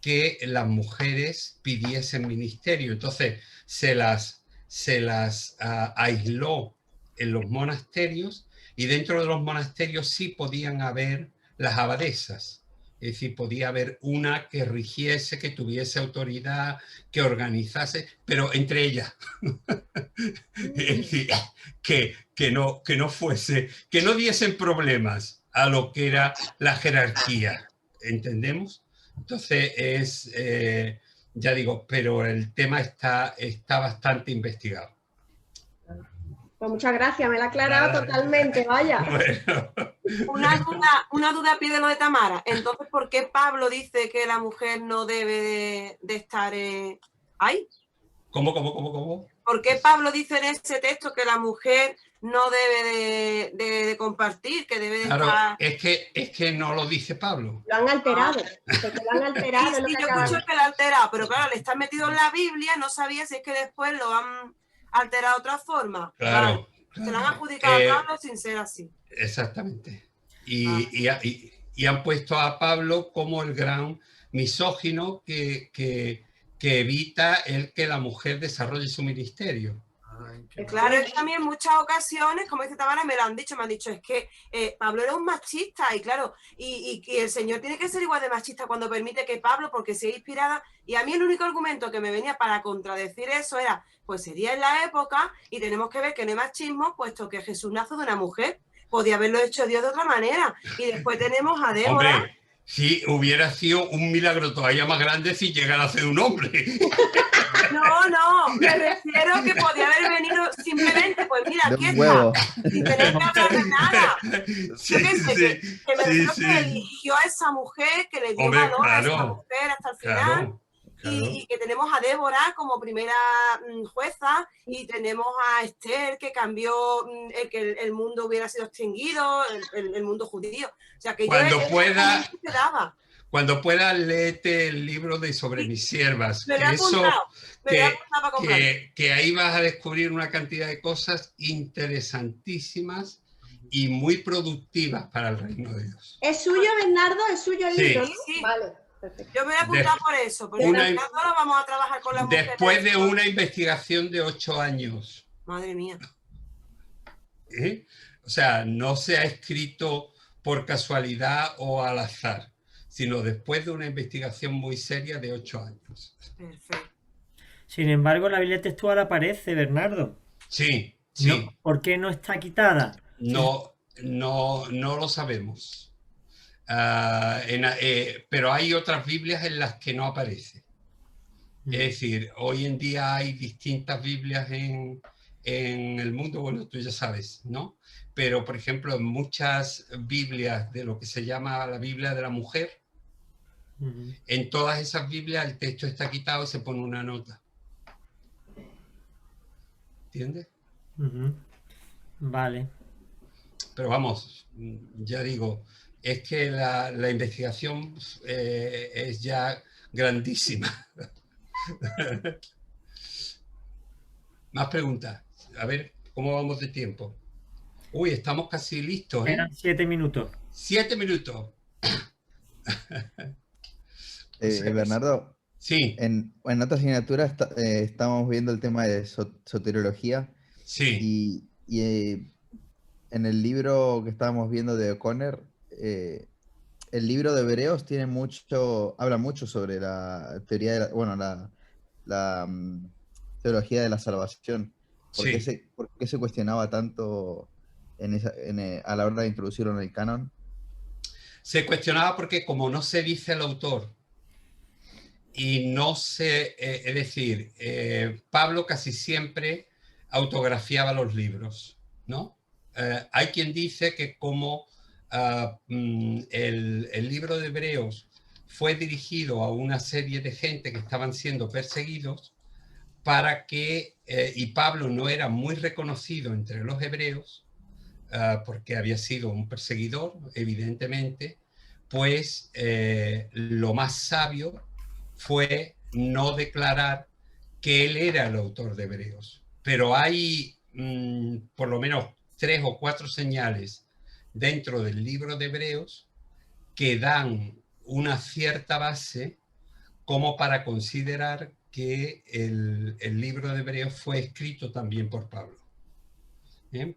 que las mujeres pidiesen ministerio. Entonces se las aisló en los monasterios, y dentro de los monasterios sí podían haber las abadesas. Es decir, podía haber una que rigiese, que tuviese autoridad, que organizase, pero entre ellas. Es decir, que no fuese, que no diesen problemas a lo que era la jerarquía. ¿Entendemos? Entonces ya digo, pero el tema está bastante investigado. Pues muchas gracias, me la ha aclarado totalmente, vaya. Bueno. Una duda pide lo de Tamara. Entonces, ¿por qué Pablo dice que la mujer no debe de estar ahí? ¿Cómo? ¿Por qué Pablo dice en ese texto que la mujer no debe de compartir, que debe de estar...? Es que no lo dice Pablo. Lo han alterado, porque lo han alterado. Sí, yo escucho que lo han alterado, pero claro, le está metido en la Biblia, no sabía si es que después lo han alterado de otra forma. Claro. Se lo han adjudicado a Pablo sin ser así. Exactamente. Y han puesto a Pablo como el gran misógino que evita el que la mujer desarrolle su ministerio. Claro, es que también en muchas ocasiones, como dice Tamara, me han dicho, es que Pablo era un machista, y claro, y el Señor tiene que ser igual de machista cuando permite que Pablo, porque sea inspirada, y a mí el único argumento que me venía para contradecir eso era, pues sería en la época, y tenemos que ver que no hay machismo, puesto que Jesús nace de una mujer, podía haberlo hecho Dios de otra manera, y después tenemos a Débora. Hombre, sí, hubiera sido un milagro todavía más grande si llegara a ser un hombre. No, me refiero que podía haber venido simplemente, pues mira, aquí está, sin tener que hablar de nada. Sí, que me refiero que eligió a esa mujer, que le dio valor a esa mujer hasta el final. Y que tenemos a Débora como primera jueza, y tenemos a Esther, que cambió que el mundo hubiera sido extinguido, el mundo judío. O sea, que cuando pueda, léete el libro de Sobre mis siervas. Que ahí vas a descubrir una cantidad de cosas interesantísimas y muy productivas para el reino de Dios. ¿Es suyo, Bernardo? ¿Es suyo el libro? ¿No? Sí. Vale. Perfecto. Yo me voy a apuntar por eso, porque ahora vamos a trabajar con las mujeres. Después de una investigación de 8 años. Madre mía. O sea, no se ha escrito por casualidad o al azar, sino después de una investigación muy seria de 8 años. Perfecto. Sin embargo, la Biblia textual aparece, Bernardo. Sí. ¿No? ¿Por qué no está quitada? No lo sabemos. Pero hay otras Biblias en las que no aparece. Es decir, hoy en día hay distintas Biblias en el mundo, bueno, tú ya sabes, ¿no? Pero, por ejemplo, en muchas Biblias de lo que se llama la Biblia de la mujer, en todas esas Biblias el texto está quitado y se pone una nota. ¿Entiendes? Vale. Pero vamos, ya digo, es que la investigación es ya grandísima. Más preguntas. A ver, ¿cómo vamos de tiempo? Uy, estamos casi listos, ¿eh? Eran 7 minutos. 7 minutos. Bernardo, sí. En otra asignatura estamos viendo el tema de soteriología. Sí. Y en el libro que estábamos viendo de O'Connor, el libro de Hebreos habla mucho sobre la teoría de la teología de la salvación. ¿Por qué se cuestionaba tanto a la hora de introducirlo en el canon? Se cuestionaba porque como no se dice el autor y no se... es decir, Pablo casi siempre autografiaba los libros, ¿no? Hay quien dice que como el libro de Hebreos fue dirigido a una serie de gente que estaban siendo perseguidos, y Pablo no era muy reconocido entre los hebreos, porque había sido un perseguidor, evidentemente, pues lo más sabio fue no declarar que él era el autor de Hebreos. Pero hay por lo menos 3 o 4 señales dentro del libro de Hebreos que dan una cierta base como para considerar que el libro de Hebreos fue escrito también por Pablo.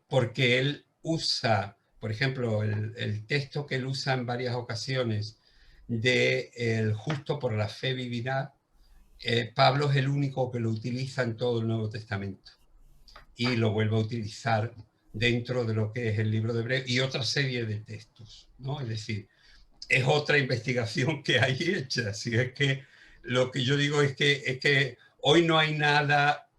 Porque él usa, por ejemplo, el texto que él usa en varias ocasiones de el justo por la fe vivirá, Pablo es el único que lo utiliza en todo el Nuevo Testamento y lo vuelve a utilizar dentro de lo que es el libro de Hebreos y otra serie de textos, ¿no? Es decir, es otra investigación que hay hecha, así es que lo que yo digo es que hoy no hay nada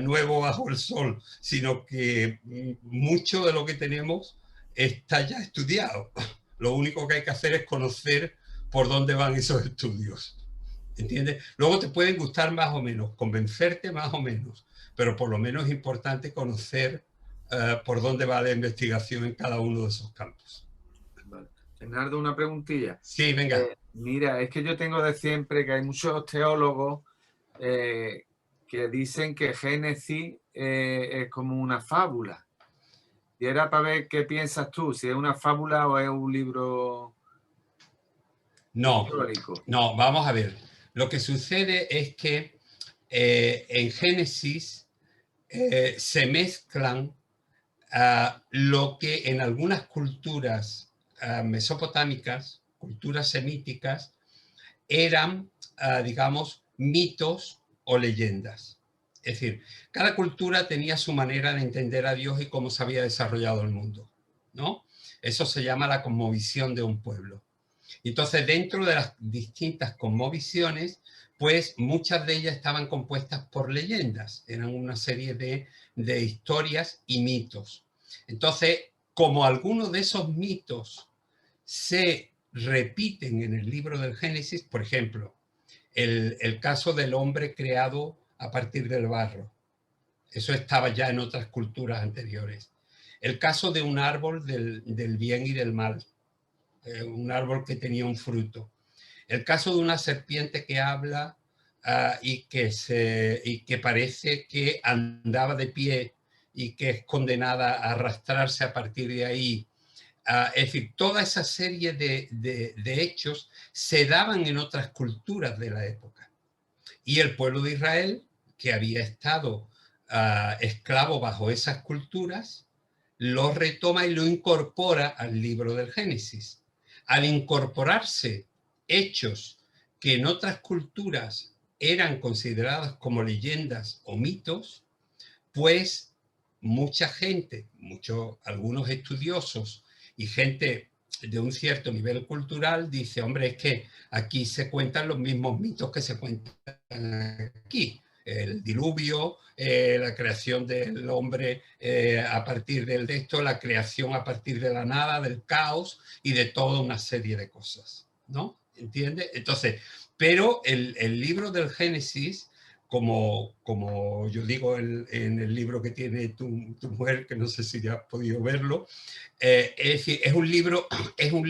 nuevo bajo el sol, sino que mucho de lo que tenemos está ya estudiado. Lo único que hay que hacer es conocer por dónde van esos estudios. ¿Entiendes? Luego te pueden gustar más o menos, convencerte más o menos, pero por lo menos es importante conocer por dónde va la investigación en cada uno de esos campos. Vale. Bernardo, una preguntilla. Sí, venga. Mira, es que yo tengo de siempre que hay muchos teólogos que dicen que Génesis es como una fábula. Y era para ver qué piensas tú, si es una fábula o es un libro histórico. No, vamos a ver. Lo que sucede es que en Génesis se mezclan lo que en algunas culturas mesopotámicas, culturas semíticas, eran, digamos, mitos o leyendas. Es decir, cada cultura tenía su manera de entender a Dios y cómo se había desarrollado el mundo, ¿no? Eso se llama la cosmovisión de un pueblo. Entonces, dentro de las distintas cosmovisiones, pues muchas de ellas estaban compuestas por leyendas, eran una serie de historias y mitos. Entonces, como algunos de esos mitos se repiten en el libro del Génesis, por ejemplo, el caso del hombre creado a partir del barro, eso estaba ya en otras culturas anteriores. El caso de un árbol del bien y del mal, un árbol que tenía un fruto. El caso de una serpiente que habla y que parece que andaba de pie y que es condenada a arrastrarse a partir de ahí. Es decir, toda esa serie de hechos se daban en otras culturas de la época. Y el pueblo de Israel, que había estado esclavo bajo esas culturas, lo retoma y lo incorpora al libro del Génesis. Al incorporarse hechos que en otras culturas eran considerados como leyendas o mitos, pues mucha gente, algunos estudiosos y gente de un cierto nivel cultural dice, hombre, es que aquí se cuentan los mismos mitos que se cuentan aquí. El diluvio, la creación del hombre a partir de esto, la creación a partir de la nada, del caos y de toda una serie de cosas, ¿no? ¿Entiendes? Entonces, pero el libro del Génesis, como yo digo en el libro que tiene tu mujer, que no sé si ya has podido verlo, es decir, es un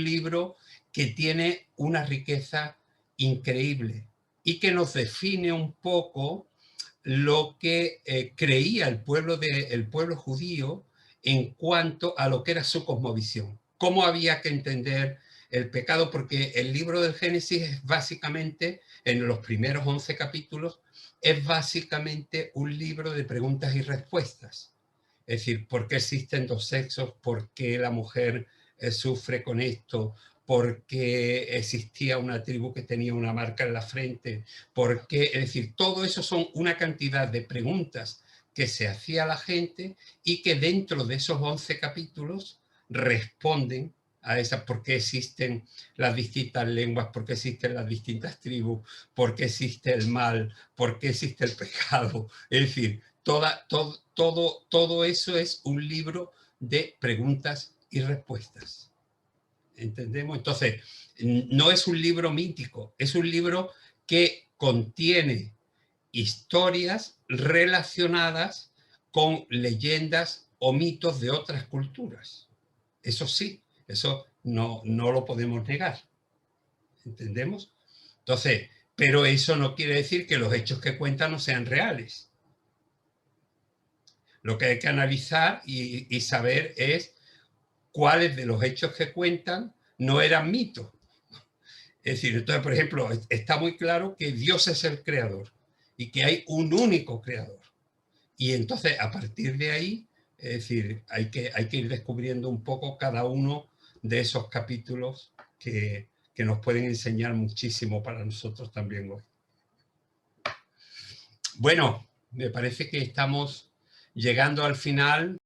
libro que tiene una riqueza increíble y que nos define un poco lo que creía el pueblo judío en cuanto a lo que era su cosmovisión, cómo había que entender el pecado, porque el libro del Génesis es básicamente, en los primeros 11 capítulos, es básicamente un libro de preguntas y respuestas. Es decir, ¿por qué existen dos sexos? ¿Por qué la mujer sufre con esto? ¿Por qué existía una tribu que tenía una marca en la frente? ¿Por qué? Es decir, todo eso son una cantidad de preguntas que se hacía la gente y que dentro de esos 11 capítulos responden a esas, por qué existen las distintas lenguas, por qué existen las distintas tribus, por qué existe el mal, por qué existe el pecado. Es decir, todo eso es un libro de preguntas y respuestas. ¿Entendemos? Entonces, no es un libro mítico, es un libro que contiene historias relacionadas con leyendas o mitos de otras culturas. Eso sí, eso no lo podemos negar. ¿Entendemos? Entonces, pero eso no quiere decir que los hechos que cuentan no sean reales. Lo que hay que analizar y saber es cuáles de los hechos que cuentan no eran mitos. Es decir, entonces, por ejemplo, está muy claro que Dios es el creador y que hay un único creador. Y entonces, a partir de ahí, es decir, hay que ir descubriendo un poco cada uno de esos capítulos que nos pueden enseñar muchísimo para nosotros también hoy. Bueno, me parece que estamos llegando al final.